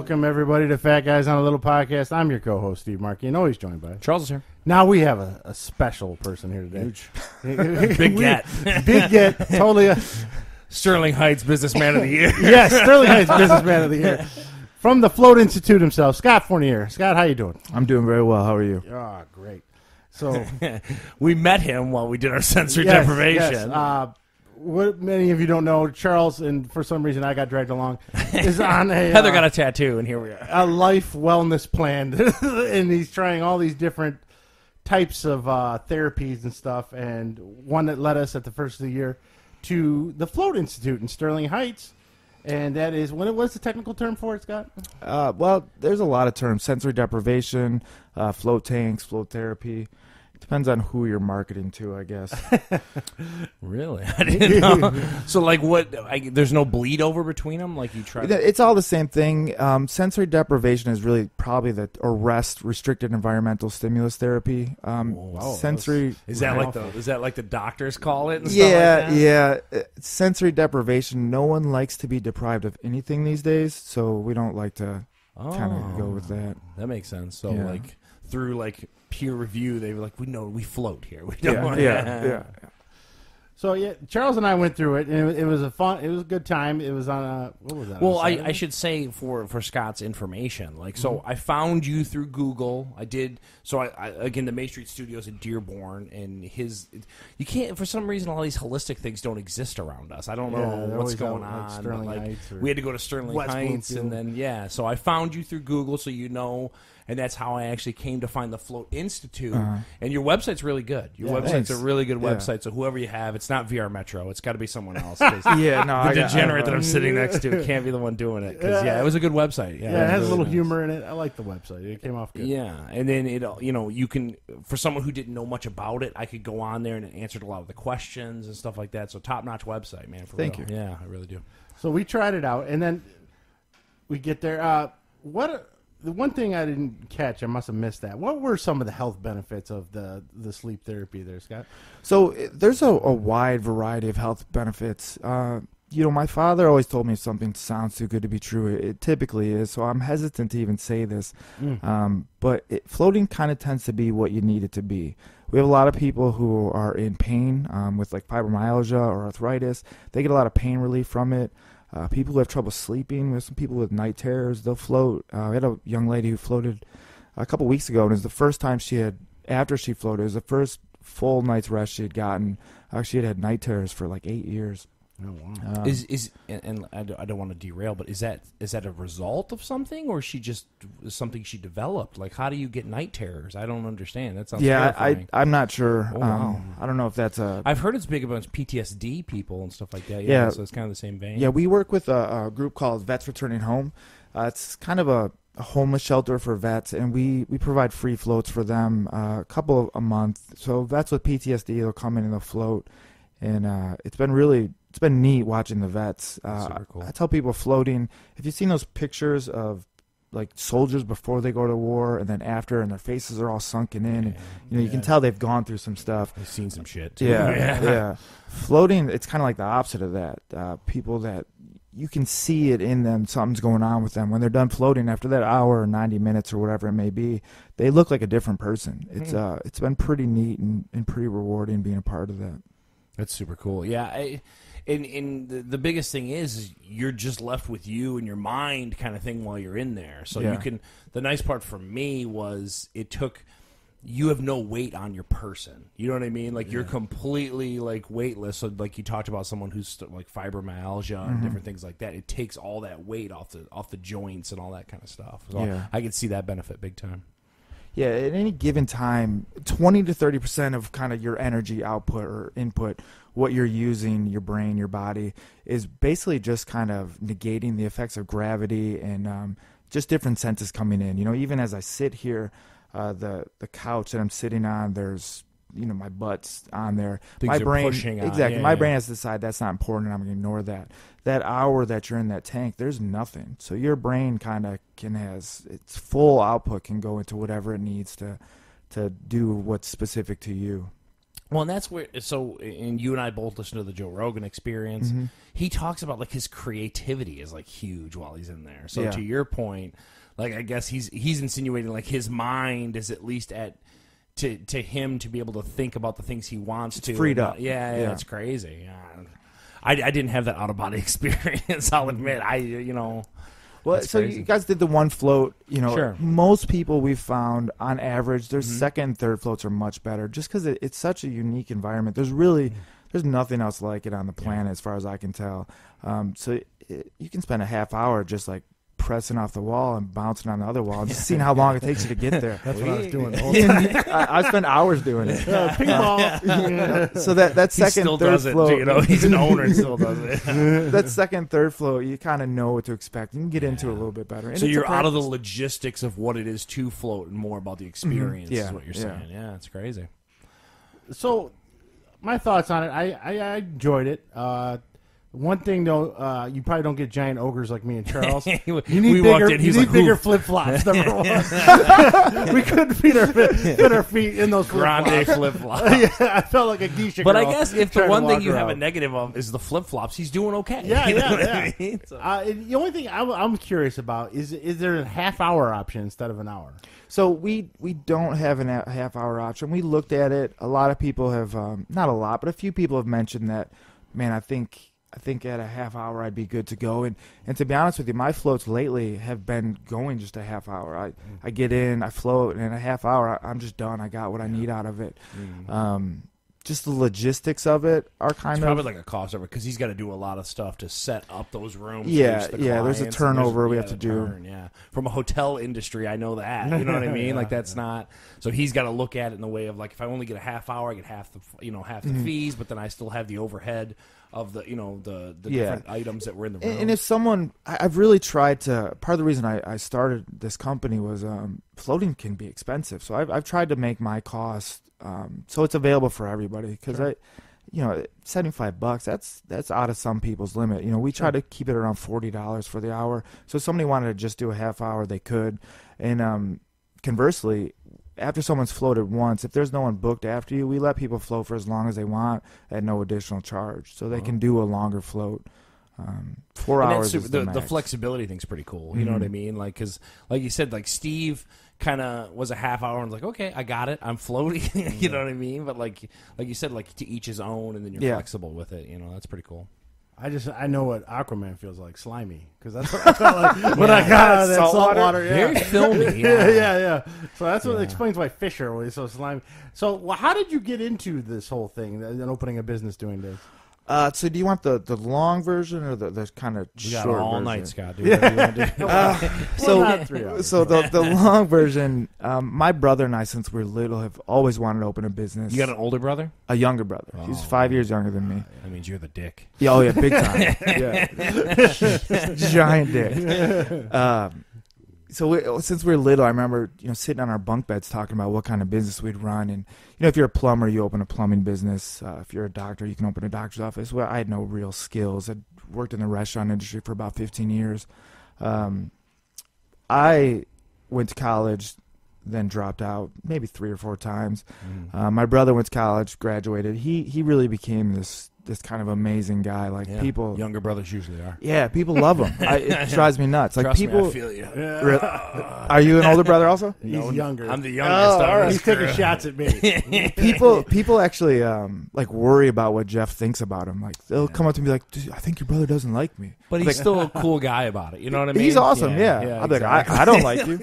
Welcome, everybody, to Fat Guys on a Little Podcast. I'm your co-host, Steve Markey, and always joined by... Charles is here. Now we have a special person here today. Huge. Big get. Big get. Totally. Sterling Heights Businessman of the Year. Yes, Sterling Heights Businessman of the Year. From the Float Institute himself, Scott Fournier. Scott, how you doing? I'm doing very well. How are you? Oh, great. So we met him while we did our sensory deprivation. Yes. What many of you don't know, Charles, and for some reason I got dragged along, is on a... Heather got a tattoo, and here we are. A life wellness plan. And he's trying all these different types of therapies and stuff, and one that led us at the first of the year to the Float Institute in Sterling Heights. And that is, what's the technical term for it, Scott? Well, there's a lot of terms. Sensory deprivation, float tanks, float therapy. Depends on who you're marketing to, I guess. Really? I didn't know. So, like, there's no bleed over between them? Like, you try... It's all the same thing. Sensory deprivation is really probably rest, restricted environmental stimulus therapy. Sensory... Is that like the doctors call it and stuff like that? Yeah. Sensory deprivation, no one likes to be deprived of anything these days, so we don't like to kind of go with that. That makes sense. So, Yeah. like, through, like... peer review, they were like, we float here. We don't Yeah. So yeah, Charles and I went through it, and it was a good time. It was on a, what was that? Well, I should say for Scott's information, like, so I found you through Google. I did. So I again, the May Street Studios in Dearborn, and you can't, for some reason, all these holistic things don't exist around us. I don't know what's going on. Sterling but, like, Heights or we had to go to Sterling West Heights, Bloomfield. and then so I found you through Google, so you know. And that's how I actually came to find the Float Institute. And your website's really good. Your website's thanks. a really good website. So whoever you have, it's not VR Metro. It's got to be someone else. 'Cause the degenerate that I'm sitting next to can't be the one doing it. Because it was a good website. Yeah, it has a little humor in it. I like the website. It came off good. Yeah, and then you can, for someone who didn't know much about it, I could go on there and it answered a lot of the questions and stuff like that. So top notch website, man. Thank you. Yeah, I really do. So we tried it out, and then we get there. The one thing I didn't catch, I must have missed that. What were some of the health benefits of the sleep therapy there, Scott? So there's a wide variety of health benefits. My father always told me if something sounds too good to be true, it typically is. So I'm hesitant to even say this. But floating kind of tends to be what you need it to be. We have a lot of people who are in pain with like fibromyalgia or arthritis. They get a lot of pain relief from it. People who have trouble sleeping, with some people with night terrors, they'll float. We had a young lady who floated a couple weeks ago, and it was the first time after she floated, it was the first full night's rest she had gotten. She had night terrors for like 8 years. Oh, wow. And I don't want to derail, but is that a result of something, or is something she developed? Like, how do you get night terrors? I don't understand. That sounds terrifying. I'm not sure. Oh, wow. I don't know if that's I've heard it's big about PTSD people and stuff like that. Yeah. So it's kind of the same vein. Yeah, we work with a group called Vets Returning Home. It's kind of a homeless shelter for vets, and we provide free floats for them, a couple a month. So vets with PTSD, they'll come in and they'll float, and it's been neat watching the vets. Super cool. I tell people floating, if you've seen those pictures of like soldiers before they go to war and then after, and their faces are all sunken in, and, you can tell they've gone through some stuff. I've seen some shit too. Yeah. Floating, it's kind of like the opposite of that. People that you can see it in them, something's going on with them. When they're done floating after that hour or 90 minutes or whatever it may be, they look like a different person. It's been pretty neat and pretty rewarding being a part of that. That's super cool. Yeah. And the biggest thing is you're just left with you and your mind kind of thing while you're in there. So you can. The nice part for me was you have no weight on your person. You know what I mean? Like you're completely like weightless. So like you talked about someone who's like fibromyalgia and different things like that. It takes all that weight off the joints and all that kind of stuff. So I could see that benefit big time. Yeah, at any given time, 20 to 30% of kind of your energy output or input, what you're using, your brain, your body, is basically just kind of negating the effects of gravity and just different senses coming in. Even as I sit here, the couch that I'm sitting on, there's my butt's on there. Things my are brain pushing on. exactly. Yeah, my brain has to decide that's not important, and I'm going to ignore that. That hour that you're in that tank, there's nothing. So your brain kind of has its full output can go into whatever it needs to do what's specific to you. Well, and that's where, so, and you and I both listen to the Joe Rogan Experience. Mm-hmm. He talks about, like, his creativity is, like, huge while he's in there. So, Yeah. to your point, like, I guess he's insinuating, like, his mind is at least to him to be able to think about the things he wants to. freed up. Yeah, it's crazy. Yeah. I didn't have that out-of-body experience, I'll admit. Well, That's so crazy. you guys did the one float. Sure. Most people we've found, on average, their second and third floats are much better, just because it's such a unique environment. There's nothing else like it on the planet, as far as I can tell. You can spend a half hour just like pressing off the wall and bouncing on the other wall and just seeing how long it takes you to get there. That's what I was doing the whole time. I spent hours doing it. Ping pong. So that He second, still third does it. float, He's an owner and still does it. that second, third float, you kind of know what to expect. You can get into it a little bit better. And So it's a you're out of the practice. logistics of what it is to float and more about the experience Yeah, is what you're yeah. saying. Yeah, it's crazy. So, my thoughts on it, I enjoyed it. One thing though, you probably don't get giant ogres like me and Charles. You need We bigger, walked in, he was like, bigger "Oof." flip flops. Number one, we couldn't fit our feet in those flip Grande flops. flip flop. Yeah, I felt like a geisha. But I girl guess if the trying to one thing walk you have a around. negative of is the flip flops, he's doing okay. Yeah, You know yeah, what yeah. I mean? So- The only thing I'm curious about is there a half-hour option instead of an hour? So we don't have a half-hour option. We looked at it. A lot of people have, not a lot, but a few people have mentioned that, man, I think at a half hour I'd be good to go. And to be honest with you, my floats lately have been going just a half hour. I get in, I float, and in a half hour I'm just done. I got what I need out of it. Just the logistics of it are kind It's of probably like a cost over because he's got to do a lot of stuff to set up those rooms. Yeah, reach the yeah, there's a clients, and turnover we have to the do. turn, yeah, from a hotel industry, I know that. You know what I mean? Like that's not. So he's got to look at it in the way of like if I only get a half hour, I get half the Mm-hmm. fees, but then I still have the overhead of the the Yeah. different items that were in the room. And if someone, I've really tried to. Part of the reason I started this company was floating can be expensive, so I've tried to make my cost so it's available for everybody. Because Sure. $75 that's out of some people's limit. We try to keep it around $40 for the hour. So if somebody wanted to just do a half hour, they could. And conversely, after someone's floated once, if there's no one booked after you, we let people float for as long as they want at no additional charge, so they can do a longer float. 4 And hours that's is the max. flexibility thing's pretty cool. You know what I mean? Like, because, like you said, like Steve kind of was a half hour and was like, okay, I got it, I'm floating. You know what I mean? But like you said, like to each his own, and then you're Yeah. flexible with it. That's pretty cool. I know what Aquaman feels like, slimy, because that's what I felt like when I got out of that Salt salt water? water. Yeah. Very filmy. Yeah. So that's what explains why fish are always so slimy. So how did you get into this whole thing and opening a business doing this? So do you want the long version or the kind of We got short all version? night, Scott. Do whatever you want to do. Well, not 3 hours. So the long version, my brother and I, since we were little, have always wanted to open a business. You got an older brother? A younger brother. He's Oh. 5 years younger than me. That means you're the dick. Yeah, oh yeah, big time. Yeah, giant dick. Since we were little, I remember sitting on our bunk beds talking about what kind of business we'd run. And if you're a plumber, you open a plumbing business. If you're a doctor, you can open a doctor's office. Well, I had no real skills. I'd worked in the restaurant industry for about 15 years. I went to college, then dropped out maybe 3 or 4 times. My brother went to college, graduated. He really became this kind of amazing guy. Like Yeah. people, Younger brothers usually are. yeah, people love him. It drives me nuts. Like Trust people. me, I feel you. Are you an older brother also? He's younger. I'm the youngest. all right. He's taking shots at me. People actually like worry about what Jeff thinks about him. Like they'll come up to me like, "Dude, I think your brother doesn't like me." But he's still a cool guy about it. You know what I mean? He's awesome. Yeah. I'll be like, I don't like you.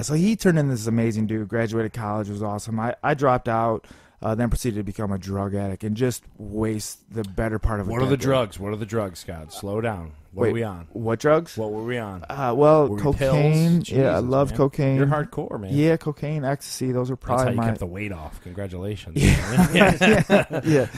So he turned into this amazing dude. Graduated college, was awesome. I dropped out, then proceeded to become a drug addict and just waste the better part of a What are the decade. drugs? What are the drugs, Scott? Slow down. What Wait, are we on? What drugs? What were we on? Well, Were we cocaine. pills? Yeah, I Jesus, love man. cocaine. You're hardcore, man. Yeah, cocaine, ecstasy. Those are That's probably how you my. kept the weight off. Congratulations. Yeah.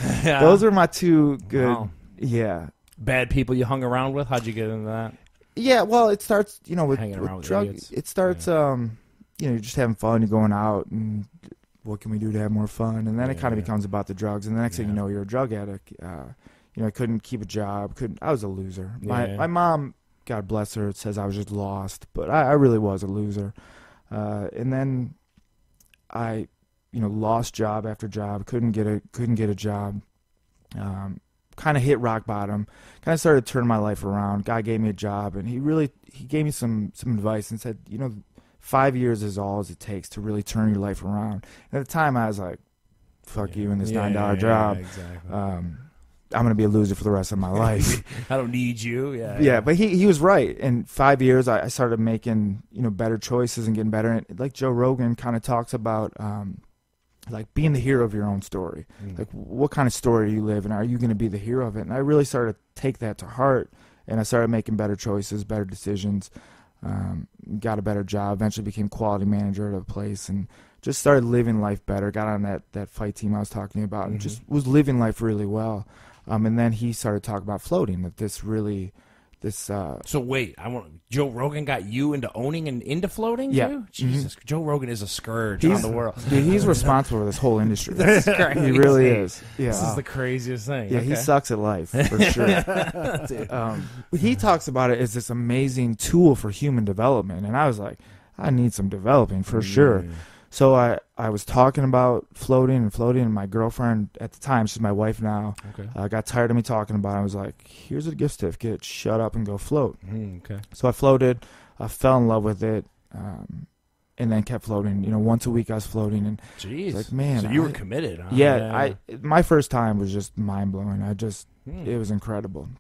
Those are my two good. Wow. Yeah. Bad people you hung around with? How'd you get into that? Yeah, well, it starts, with, Hanging around with drugs. idiots. It starts, you're just having fun. You're going out, and what can we do to have more fun? And then it kind of becomes about the drugs. And the next thing you know, you're a drug addict. I couldn't keep a job. I was a loser. My mom, God bless her, says I was just lost, but I really was a loser. And then I lost job after job, couldn't get a job. Kind of hit rock bottom. Kind of started turning my life around. Guy gave me a job, and he gave me some advice and said, 5 years is all as it takes to really turn your life around. And at the time, I was like, fuck you and this $9 job. Yeah, exactly. I'm going to be a loser for the rest of my life. I don't need you. Yeah, but he was right. In 5 years, I started making, better choices and getting better. And like Joe Rogan kind of talks about, like being the hero of your own story. Like, what kind of story do you live, and are you going to be the hero of it? And I really started to take that to heart, and I started making better choices, better decisions, got a better job, eventually became quality manager at a place, and just started living life better. Got on that fight team I was talking about, and just was living life really well. And then he started talking about floating, that this really... So wait, Joe Rogan got you into owning and into floating too? Jesus, Joe Rogan is a scourge on the world. Dude, he's responsible for this whole industry. This is crazy. He really is. Yeah. This is the craziest thing. Yeah, he sucks at life, for sure. He talks about it as this amazing tool for human development, and I was like, I need some developing for sure. So I was talking about floating, and my girlfriend at the time, she's my wife now, got tired of me talking about it. I was like, here's a gift certificate, shut up and go float. So I floated, I fell in love with it, and then kept floating. Once a week I was floating, and jeez, like, man. So you were committed, huh? Yeah, my first time was just mind-blowing. It was incredible.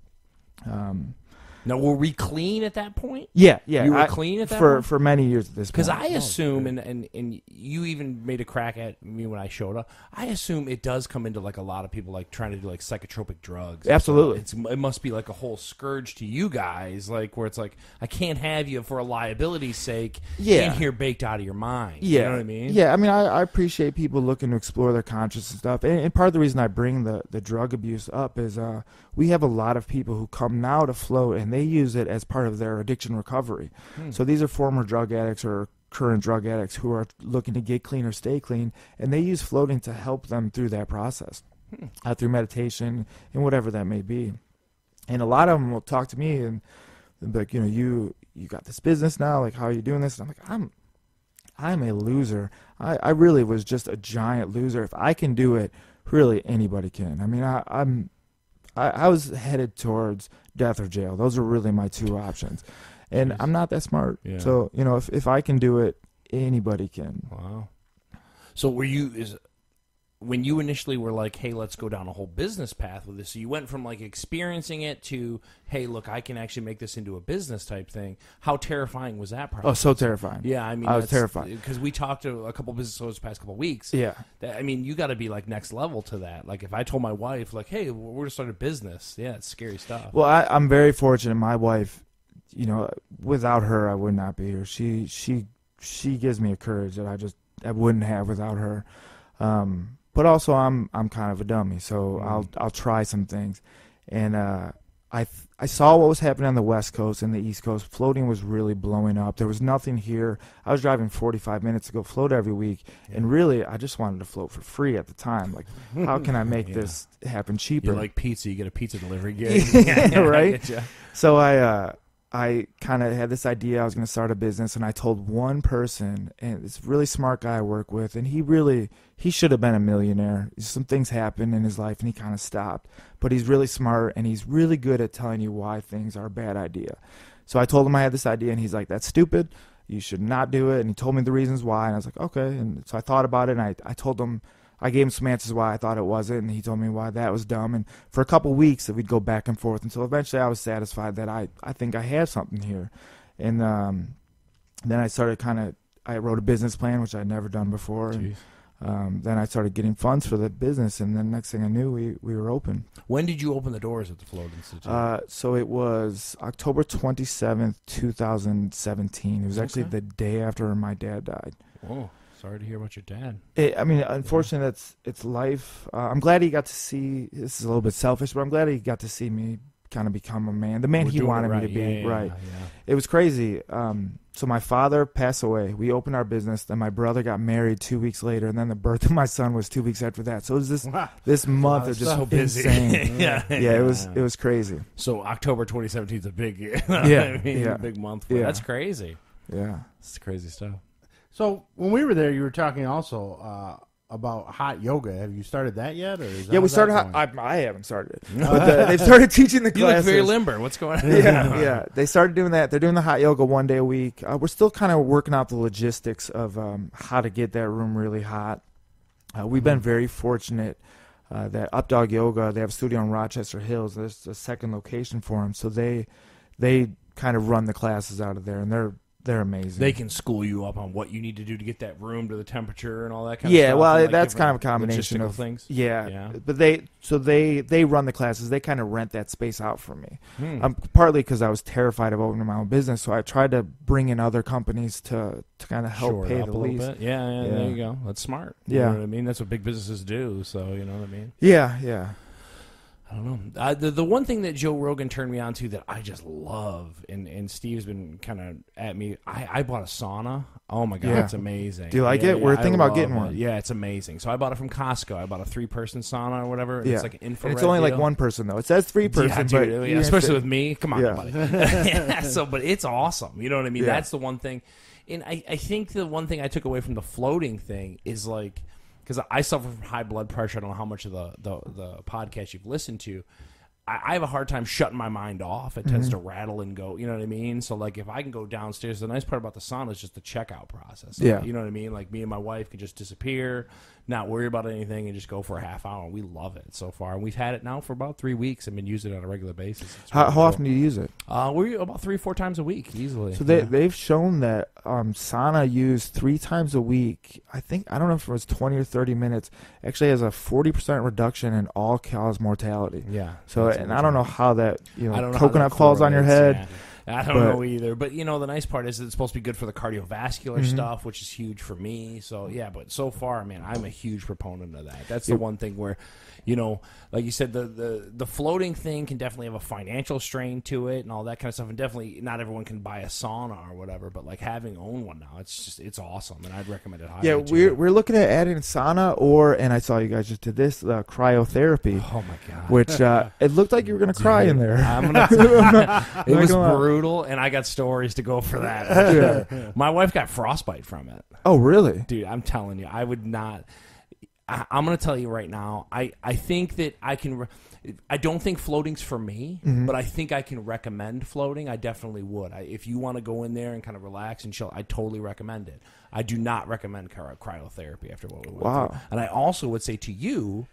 Now, were we clean at that point? Yeah. You were clean at that point? For many years at this point. Because I assume, and you even made a crack at me when I showed up, I assume it does come into like a lot of people like trying to do like psychotropic drugs. Absolutely. So it must be like a whole scourge to you guys, like where it's like, I can't have you for a liability's sake in here baked out of your mind. Yeah. You know what I mean? Yeah, I mean, I appreciate people looking to explore their conscience and stuff. And part of the reason I bring the drug abuse up is we have a lot of people who come now to float, and they use it as part of their addiction recovery. So these are former drug addicts or current drug addicts who are looking to get clean or stay clean, and they use floating to help them through that process, through meditation and whatever that may be. And a lot of them will talk to me and they'll be like, you got this business now, like, how are you doing this? And I'm like, I'm a loser. I really was just a giant loser. If I can do it, really anybody can. I mean, I was headed towards death or jail. Those are really my two options. And I'm not that smart. Yeah. So, if I can do it, anybody can. Wow. So when you initially were like, hey, let's go down a whole business path with this, so you went from like experiencing it to, hey, look, I can actually make this into a business type thing. How terrifying was that process? Oh, so terrifying. Yeah, I mean, I was terrified. Because we talked to a couple business owners the past couple of weeks. Yeah. I mean, you got to be like next level to that. Like if I told my wife, like, hey, we're going to start a business. Yeah, it's scary stuff. Well, I'm very fortunate. My wife, without her, I would not be here. She gives me a courage that I wouldn't have without her. But also, I'm kind of a dummy, so I'll try some things. And I saw what was happening on the West Coast and the East Coast. Floating was really blowing up. There was nothing here. I was driving 45 minutes to go float every week, and really, I just wanted to float for free at the time. Like, how can I make this happen cheaper? You're like pizza. You get a pizza delivery gig. Right? So I kind of had this idea I was going to start a business, and I told one person, and this really smart guy I work with, and he should have been a millionaire. Some things happened in his life, and he kind of stopped. But he's really smart, and he's really good at telling you why things are a bad idea. So I told him I had this idea, and he's like, that's stupid. You should not do it. And he told me the reasons why, and I was like, okay. And so I thought about it, and I told him, I gave him some answers why I thought it wasn't, and he told me why that was dumb. And for a couple weeks, we'd go back and forth until eventually I was satisfied that I think I had something here. And then I started I wrote a business plan, which I'd never done before. And, then I started getting funds for the business, and then next thing I knew, we were open. When did you open the doors at the Float Institute? So it was October 27th, 2017. It was actually the day after my dad died. Whoa. Sorry to hear about your dad. Unfortunately, it's life. I'm glad he got to see. This is a little bit selfish, but I'm glad he got to see me kind of become a man, the man he wanted me to be. Right. Yeah. It was crazy. So my father passed away. We opened our business. Then my brother got married 2 weeks later, and then the birth of my son was 2 weeks after that. So it was this month of just so busy. Insane. It was crazy. So October 2017 is a big, a big month. That's crazy. Yeah, it's crazy stuff. So when we were there, you were talking also about hot yoga. Have you started that yet? Or is Yeah, we started. I haven't started it, but they've started teaching the You classes. look very limber. What's going on? Yeah. They started doing that. They're doing the hot yoga 1 day a week. We're still kind of working out the logistics of how to get that room really hot. We've been very fortunate that Updog Yoga, they have a studio in Rochester Hills. There's a second location for them, so they kind of run the classes out of there, and they're amazing. They can school you up on what you need to do to get that room to the temperature and all that kind of stuff. Yeah, well, and, that's kind of a combination of things. Yeah, but they run the classes. They kind of rent that space out for me. Partly because I was terrified of opening my own business, so I tried to bring in other companies to kind of help pay the lease. Yeah, there you go. That's smart. You know what I mean? That's what big businesses do. So you know what I mean? Yeah. I don't know. The one thing that Joe Rogan turned me on to that I just love, and Steve's been kind of at me. I bought a sauna. Oh my god, it's amazing. Do you like it? We're thinking about getting one. Yeah, it's amazing. So I bought it from Costco. I bought a 3-person sauna or whatever. It's like an infrared. And it's only deal. like one person though. It says 3-person, but especially with me. Come on, buddy. But it's awesome. You know what I mean? Yeah. That's the one thing. And I think the one thing I took away from the floating thing is like, because I suffer from high blood pressure. I don't know how much of the podcast you've listened to. I have a hard time shutting my mind off. It tends to rattle and go. You know what I mean? So, like, if I can go downstairs, the nice part about the sauna is just the checkout process. Yeah. You know what I mean? Like, me and my wife can just disappear, not worry about anything, and just go for a half hour. We love it so far. And we've had it now for about 3 weeks and been using it on a regular basis. How often do you use it? We're about 3 or 4 times a week, easily. So they've shown that sauna used 3 times a week, I don't know if it was 20 or 30 minutes, actually has a 40% reduction in all-cause mortality. Yeah. So, and I don't know how that, I don't know coconut falls on your head. Yeah. I don't know either. But, the nice part is it's supposed to be good for the cardiovascular stuff, which is huge for me. So, yeah, but so far, man, I'm a huge proponent of that. That's the one thing where, like you said, the floating thing can definitely have a financial strain to it and all that kind of stuff. And definitely not everyone can buy a sauna or whatever. But, like, own one now, it's awesome. And I'd recommend it highly. Yeah, we're looking at adding sauna and I saw you guys just did this, cryotherapy. Oh, my God. Which it looked like you were going to cry in there. It was brutal, and I got stories to go for that. My wife got frostbite from it. Oh, really? Dude, I'm telling you, I would not. I'm going to tell you right now, I think that I can. I don't think floating's for me, but I think I can recommend floating. I definitely would. If you want to go in there and kind of relax and chill, I totally recommend it. I do not recommend cryotherapy after what we went through. And I also would say to you,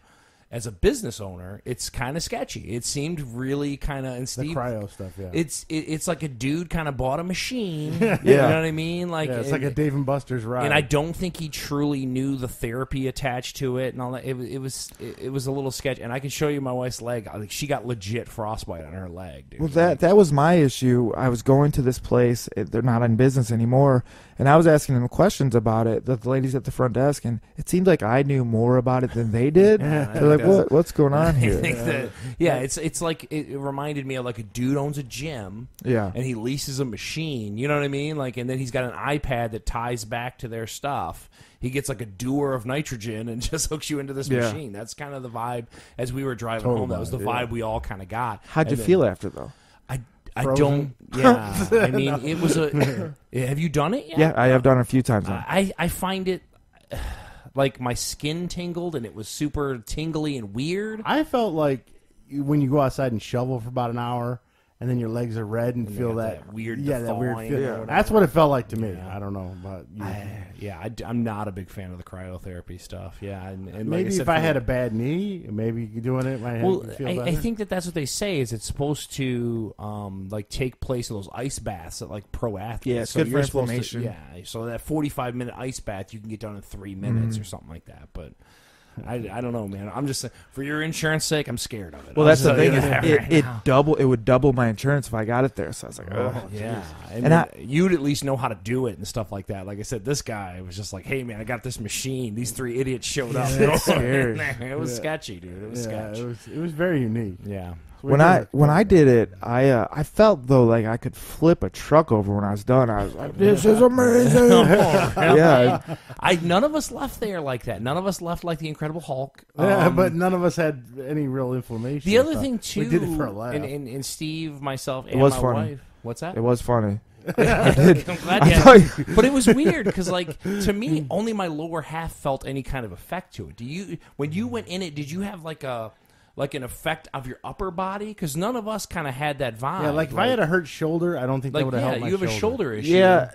as a business owner, it's kind of sketchy. It seemed really kind of, and Steve, the cryo stuff. Yeah, it's like a dude kind of bought a machine. You know what I mean? Like, it's like a Dave and Buster's ride. And I don't think he truly knew the therapy attached to it and all that. It was a little sketchy. And I can show you my wife's leg. Like, she got legit frostbite on her leg, dude. Well, that was my issue. I was going to this place. They're not in business anymore. And I was asking them questions about it, the ladies at the front desk, and it seemed like I knew more about it than they did. They're like, what's going on here? I think that, it's like, it reminded me of like a dude owns a gym, and he leases a machine, you know what I mean? Like, and then he's got an iPad that ties back to their stuff. He gets like a doer of nitrogen and just hooks you into this machine. That's kind of the vibe as we were driving home. That was the vibe we all kind of got. How'd you feel after, though? I don't. Yeah, I mean, it was a. Have you done it yet? Yeah, I have done it a few times. I find it like my skin tingled and it was super tingly and weird. I felt like when you go outside and shovel for about an hour, and then your legs are red and feel that weird, that weird feel. Yeah. That's what it felt like to me. I don't know, but I'm not a big fan of the cryotherapy stuff. Yeah, and maybe like if I had a bad knee, maybe doing it might feel better. I think that's what they say is it's supposed to like take place in those ice baths at like pro athletes. Yeah, it's good for inflammation. So that 45-minute ice bath you can get done in 3 minutes or something like that, but. I don't know, man. I'm just for your insurance sake, I'm scared of it. Well, that's the thing. It would double my insurance if I got it there. So I was like, oh, yeah. And you'd at least know how to do it and stuff like that. Like I said, this guy was just like, hey, man, I got this machine. These 3 idiots showed up. It was sketchy, dude. It was sketchy. It was very unique. Yeah. When I did it, I felt though like I could flip a truck over when I was done. I was like, "This is amazing!" None of us left there like that. None of us left like the Incredible Hulk. But none of us had any real inflammation. The other thing too, we did it for a laugh. And Steve, myself, and my wife. What's that? It was funny. I'm glad you but it was weird because, like, to me, only my lower half felt any kind of effect to it. When you went in it, did you have like an effect of your upper body? Because none of us kind of had that vibe. Yeah, like if I had a hurt shoulder, I don't think that would have helped my shoulder. You have a shoulder issue. Yeah,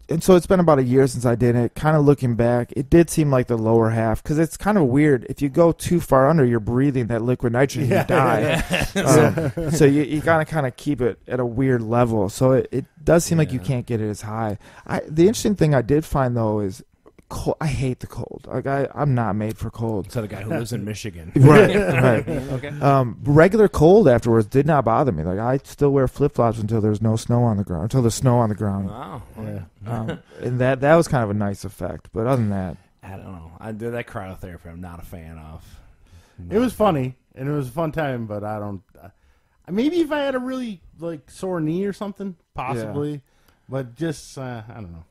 and so it's been about a year since I did it. Kind of looking back, it did seem like the lower half, because it's kind of weird. If you go too far under, you're breathing that liquid nitrogen, you die. So you gotta kind of keep it at a weird level. So it does seem like you can't get it as high. The interesting thing I did find, though, is cold. I hate the cold. Like I'm not made for cold. So the guy who lives in Michigan, right? Okay. Regular cold afterwards did not bother me. Like I still wear flip flops until there's no snow on the ground. Until there's snow on the ground. Wow. Yeah. And that was kind of a nice effect. But other than that, I don't know. I did that cryotherapy. I'm not a fan of. It was funny and it was a fun time, but I don't. Maybe if I had a really like sore knee or something, possibly. Yeah. But just, I don't know.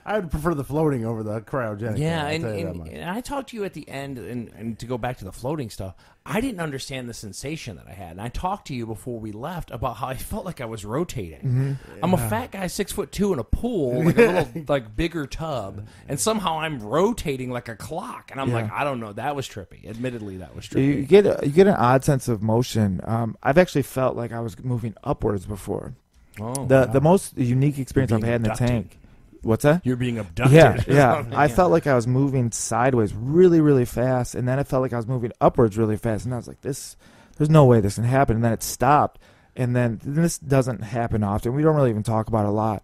I would prefer the floating over the cryogenic. Yeah, and I talked to you at the end, and to go back to the floating stuff, I didn't understand the sensation that I had. And I talked to you before we left about how I felt like I was rotating. Mm-hmm. Yeah. I'm a fat guy, 6'2", in a pool, like a little like bigger tub, and somehow I'm rotating like a clock. And I'm like, I don't know. That was trippy. Admittedly, that was trippy. You get an odd sense of motion. I've actually felt like I was moving upwards before. Oh, the most unique experience I've had in the tank. What's that? You're being abducted. Yeah. I felt like I was moving sideways really, really fast, and then I felt like I was moving upwards really fast, and I was like, there's no way this can happen. And then it stopped, and then this doesn't happen often. We don't really even talk about it a lot.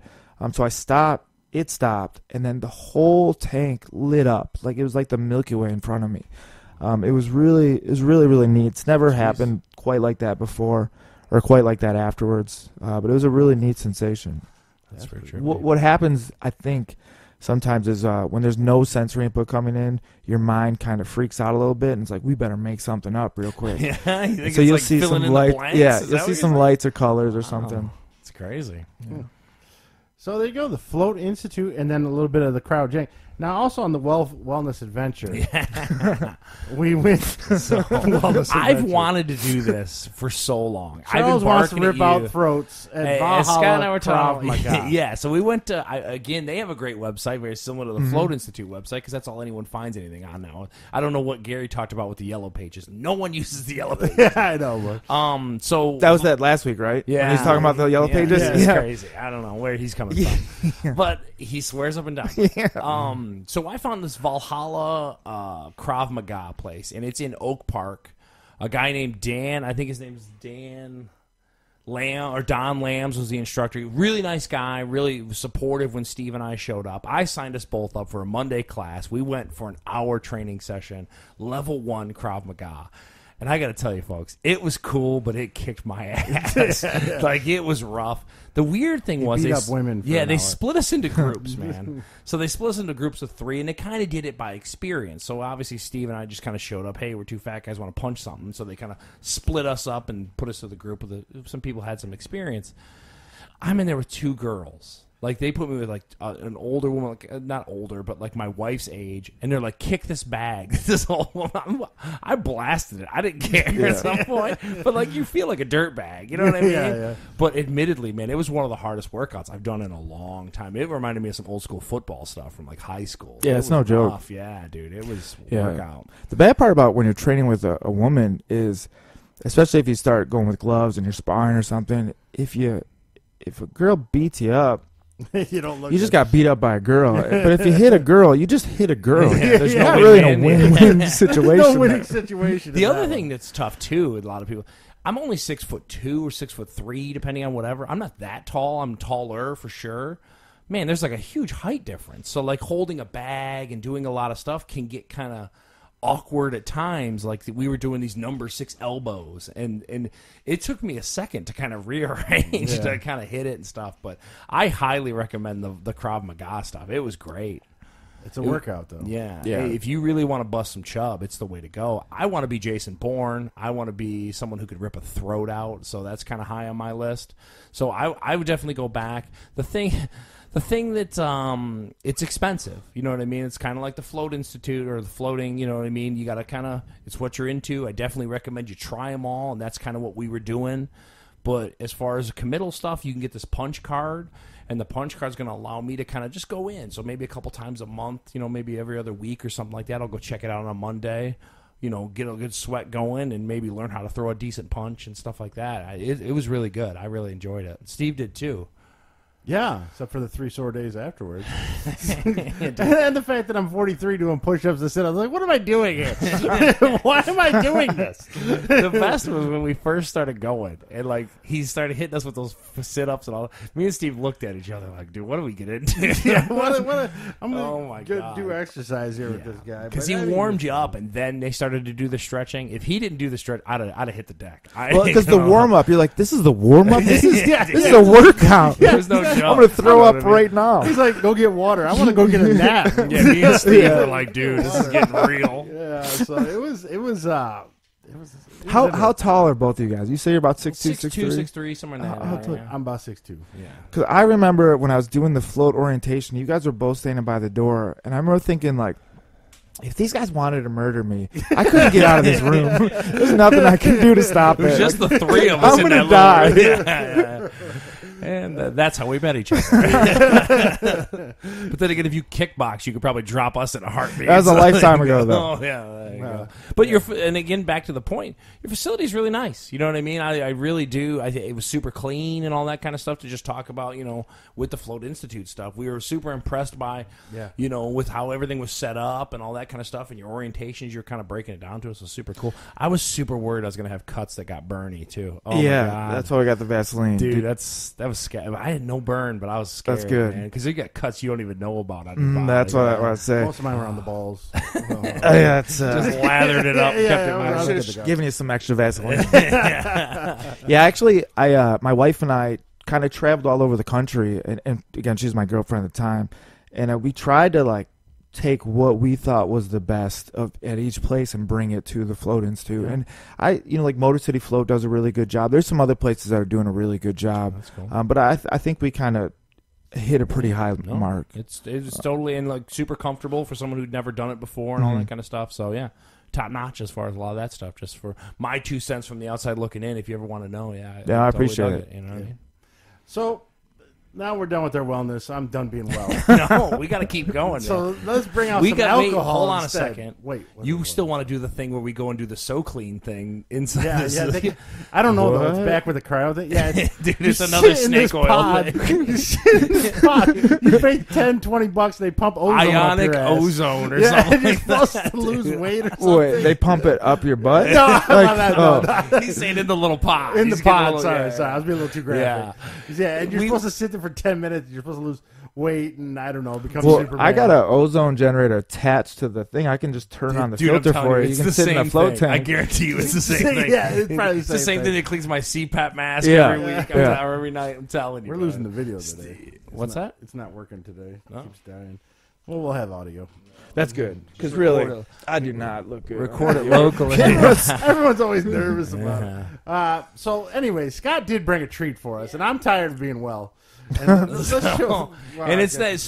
So I stopped, it stopped, and then the whole tank lit up. Like it was like the Milky Way in front of me. It was really, really neat. It's never happened quite like that before. Or quite like that afterwards, but it was a really neat sensation. That's very true. What happens, I think, sometimes is when there's no sensory input coming in, your mind kind of freaks out a little bit, and it's like, we better make something up real quick. Yeah, you think so you'll like see some light. Yeah, you'll see some lights or colors or something. It's crazy. Yeah. So there you go, the Float Institute, and then a little bit of the cryogenic. Now, also on the wellness adventure, we went. I've wanted to do this for so long. Charles wants to rip out throats at Valhalla. Scott and I were talking. Oh my God. Yeah, so we went to again. They have a great website, very similar to the Float Institute website, because that's all anyone finds anything on now. I don't know what Gary talked about with the yellow pages. No one uses the yellow pages. Yeah, I know. But. So that was that last week, right? Yeah, when he's talking about the yellow pages. Yeah, it's crazy. I don't know where he's coming from, but he swears up and down. Yeah. So I found this Valhalla Krav Maga place, and it's in Oak Park. A guy named Dan, I think his name is Dan Lamb, or Don Lambs was the instructor. Really nice guy, really supportive when Steve and I showed up. I signed us both up for a Monday class. We went for an hour training session, level 1 Krav Maga. And I got to tell you, folks, it was cool, but it kicked my ass. Like, it was rough. The weird thing was beat up women. They split us into groups, man. So they split us into groups of 3, and they kind of did it by experience. So obviously, Steve and I just kind of showed up. Hey, we're 2 fat guys, want to punch something. So they kind of split us up and put us to the group with some people had some experience. I'm in there with 2 girls. Like, they put me with, like, an older woman, like, not older, but, like, my wife's age. And they're like, kick this bag. This whole woman. I blasted it. I didn't care at some point. But, like, you feel like a dirt bag. You know what I mean? Yeah. But admittedly, man, it was one of the hardest workouts I've done in a long time. It reminded me of some old school football stuff from, like, high school. Yeah, it's no joke. Yeah, dude. It was workout. The bad part about when you're training with a woman is, especially if you start going with gloves and you're sparring or something, if a girl beats you up, you don't look. You just got beat up by a girl. But if you hit a girl, you just hit a girl. There's not no really a win-win situation. No winning situation. The other thing that's tough too with a lot of people, I'm only 6'2" or 6'3", depending on whatever. I'm not that tall. I'm taller for sure. Man, there's like a huge height difference. So like holding a bag and doing a lot of stuff can get kind of awkward at times. Like we were doing these number 6 elbows, and it took me a second to kind of rearrange to kind of hit it and stuff. But I highly recommend the Krav Maga stuff. It was great. It's a workout, though. Yeah. Hey, if you really want to bust some chub, it's the way to go. I want to be Jason Bourne. I want to be someone who could rip a throat out. So that's kind of high on my list. So I would definitely go back. The thing that it's expensive, you know what I mean? It's kind of like the Float Institute or the floating, you know what I mean? You got to kind of, it's what you're into. I definitely recommend you try them all, and that's kind of what we were doing. But as far as the committal stuff, you can get this punch card, and the punch card's going to allow me to kind of just go in. So maybe a couple times a month, maybe every other week or something like that. I'll go check it out on a Monday, get a good sweat going and maybe learn how to throw a decent punch and stuff like that. It was really good. I really enjoyed it. Steve did too. Yeah, except for the 3 sore days afterwards. And the fact that I'm 43 doing push-ups and sit-ups. I was like, what am I doing here? Why am I doing this? The best was when we first started going. And, he started hitting us with those sit-ups and all. Me and Steve looked at each other like, dude, what do we get into? I'm going to do exercise here with this guy. Because he warmed you up, and then they started to do the stretching. If he didn't do the stretch, I'd have hit the deck. Because the warm-up, you're like, this is the warm-up? This is a workout. There's no I'm going to throw up right now. He's like, go get water. I want to go get a nap. Yeah, me and Steve were like, dude, this is getting real. Yeah, so it was how tall are both of you guys? You say you're about 6'2", 6'2", 6'3", somewhere in that area. I'm about 6'2". Yeah. Because I remember when I was doing the float orientation, you guys were both standing by the door, and I remember thinking, if these guys wanted to murder me, I couldn't get out of this room. There's nothing I can do to stop it. It was just the 3 of us I'm in gonna that die. Yeah. And that's how we met each other. But then again, if you kickbox, you could probably drop us in a heartbeat. That was a lifetime ago, though. Oh, yeah. There you go. But and again, back to the point, your facility is really nice. You know what I mean? I really do. It was super clean and all that kind of stuff to just talk about, with the Float Institute stuff. We were super impressed by, with how everything was set up and all that kind of stuff. And your orientations, you're kind of breaking it down to us. Was super cool. I was super worried I was going to have cuts that got burny, too. Oh, yeah, my God. that's why we got the Vaseline. Dude, that was scary. I had no burn, but I was scared. That's good. Because you got cuts you don't even know about on your body. That's what I was saying. Most of mine were on the balls. Yeah, it's just lathered it up. Kept it just giving you some extra Vaseline. Yeah, actually, my wife and I kind of traveled all over the country, and again, she's my girlfriend at the time, and we tried to take what we thought was the best at each place and bring it to the Float Institute. Yeah. And Motor City Float does a really good job. There's some other places that are doing a really good job. That's cool. But I think we kind of hit a pretty high mark. It's totally super comfortable for someone who'd never done it before and all that kind of stuff. So yeah, top notch as far as a lot of that stuff. Just for my 2 cents from the outside looking in, if you ever want to know, I totally appreciate it. You know what I mean? So now we're done with our wellness. I'm done being well. No, we got to keep going. So let's bring out some alcohol. Hold on instead. a second. Wait. You still want to do the thing where we go and do the So Clean thing inside? Yeah. I don't know though. It's back with the cryo thing. Yeah, dude, it's another snake oil thing. You sit in this pod. You pay $10-$20. They pump ozone ionic up your ass. ozone or something. You're supposed to lose weight or something. Wait, they pump it up your butt? No. He's saying in the little pod. In the pod. Sorry. I was being a little too graphic. Yeah. And you're supposed to sit there for 10 minutes. You're supposed to lose weight and I don't know, become Superman. I got an ozone generator attached to the thing. I can just turn on the filter for it. You can sit in a float tank. I guarantee you it's the same thing. Yeah, it's probably the same thing that cleans my CPAP mask every week or every night. I'm telling you. We're losing the video today. What's that? It's not working today. It keeps dying. Well, we'll have audio. That's good. Because really, I do not look good. Record it locally. Everyone's always nervous about it. So anyway, Scott did bring a treat for us, and I'm tired of being well. So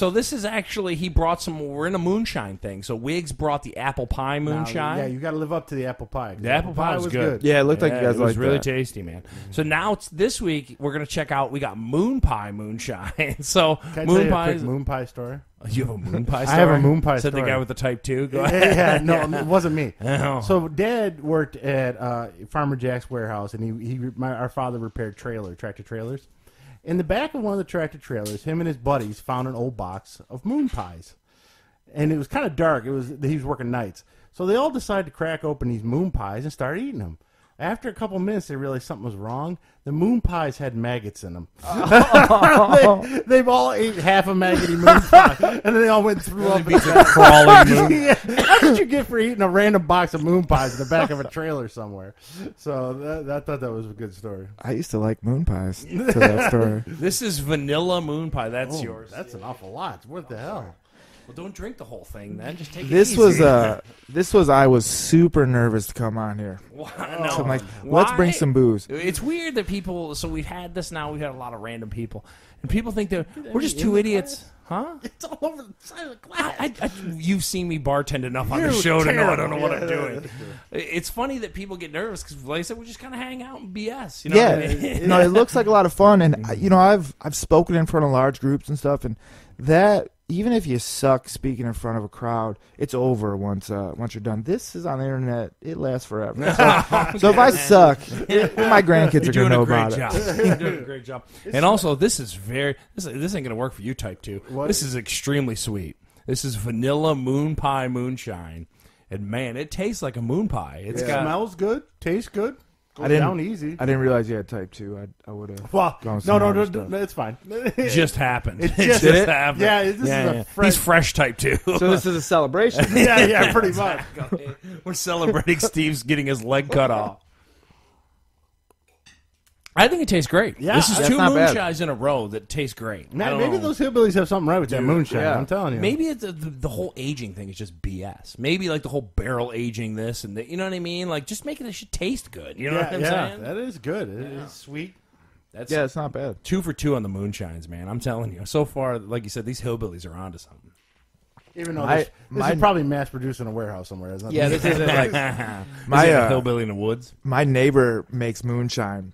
this is actually, he brought some, we're in a moonshine thing. So Wiggs brought the apple pie moonshine. Yeah, you got to live up to the apple pie. The apple pie was good. Yeah, it looked like you guys liked it. It was really tasty, man. So now this week, we're going to check out, we got Moonpie Moonshine. So Can I tell you a quick moon pie story? You have a moon pie story? I have a moon pie Said story. the guy with the type 2? Go ahead. Yeah, no, it wasn't me. Oh. So Dad worked at Farmer Jack's warehouse, and our father repaired tractor trailers. In the back of one of the tractor trailers, him and his buddies found an old box of moon pies. And it was kind of dark. He was working nights. So they all decided to crack open these moon pies and start eating them. After a couple minutes, they realized something was wrong. The moon pies had maggots in them. They've all ate half a maggoty moon pie, and then they all went through up. Crawling moon. Yeah. That's what you get for eating a random box of moon pies in the back of a trailer somewhere. So I thought that was a good story. I used to like moon pies to that story. This is vanilla moon pie. That's yours. That's an awful lot. What the hell? Well, don't drink the whole thing then. Just take it This easy. was I was super nervous to come on here. No. So I'm like, let's bring some booze. It's weird that people. So we've had this now. We've had a lot of random people, and people think that we're just two idiots, huh? It's all over the side of the glass. You've seen me bartend enough on the show to know I don't know what I'm doing. It's funny that people get nervous because, like I said, we just kind of hang out and BS. You know what I mean? No, it looks like a lot of fun, and I've spoken in front of large groups and stuff, and that. Even if you suck speaking in front of a crowd, it's over once you're done. This is on the internet; it lasts forever. So if I suck, my grandkids are gonna know about it. You're doing a great job. And also, this ain't gonna work for you, Type 2. What? This is extremely sweet. This is vanilla Moonpie Moonshine, and man, it tastes like a moon pie. It smells good, tastes good. Goes I didn't down easy. I didn't realize you had type 2. I would have. Well, no, it's fine. It just happened. It just happened. Yeah, this is a fresh. He's fresh, Type 2. So this is a celebration. yeah, pretty much. We're celebrating Steve's getting his leg cut off. I think it tastes great. Yeah, this is that's two not bad. moonshines in a row that taste great. Man, maybe those hillbillies have something right with that moonshine. yeah. I'm telling you. Maybe it's the whole aging thing is just BS. Maybe like the whole barrel aging this and you know what I mean? Like just making this shit taste good. You know what I'm saying? That is good. It is sweet. It's not bad. 2 for 2 on the moonshines, man. I'm telling you. So far, like you said, these hillbillies are onto something. Even though this is probably mass produced in a warehouse somewhere. Isn't it? Yeah, this isn't like My hillbilly in the woods. my neighbor makes moonshine.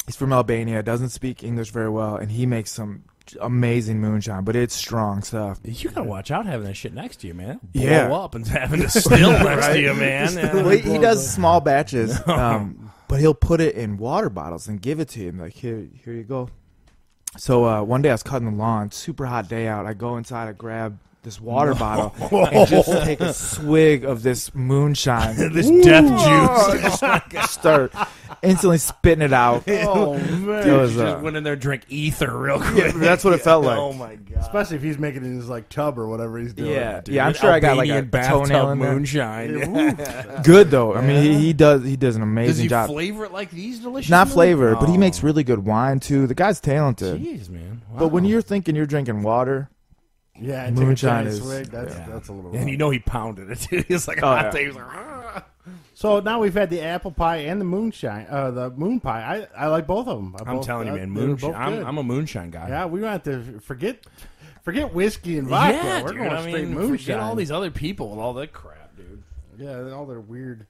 He's from Albania, doesn't speak English very well, and he makes some amazing moonshine, but it's strong stuff. You gotta watch out having that shit next to you, man. Yeah. Blow up and having it still next to you, man. Well, he does small batches, but he'll put it in water bottles and give it to you. And like, here you go. So one day I was cutting the lawn, super hot day out. I go inside, I grab this water bottle and just take a swig of this moonshine. This death juice. Just start instantly spitting it out. Oh man! It was, Just went in there and drank ether real quick. that's what it felt like. Oh my god! Especially if he's making it in his like tub or whatever he's doing. Yeah, Dude, yeah. I'm sure I got like a bathtub toenail in there. moonshine. Good though. I mean, he does an Does amazing he job. flavor it like these delicious? Not moon- flavor, but he Oh. makes really good wine too. The guy's talented. Jeez, man. Wow. But when you're thinking you're drinking water, Yeah, and moonshine take a is- giant swig. That's a little. and rough. you know he pounded it too. He's like, Oh, yeah. he was like, "Ah." So now we've had the apple pie and the moonshine, the moon pie. I like both of them. I'm telling you, man. they're Moonshine. both good. I'm a moonshine guy. Yeah, we want to forget whiskey and vodka. Yeah, We're dude. going I straight mean, moonshine. forget all these other people with all that crap, dude. Yeah, all their weird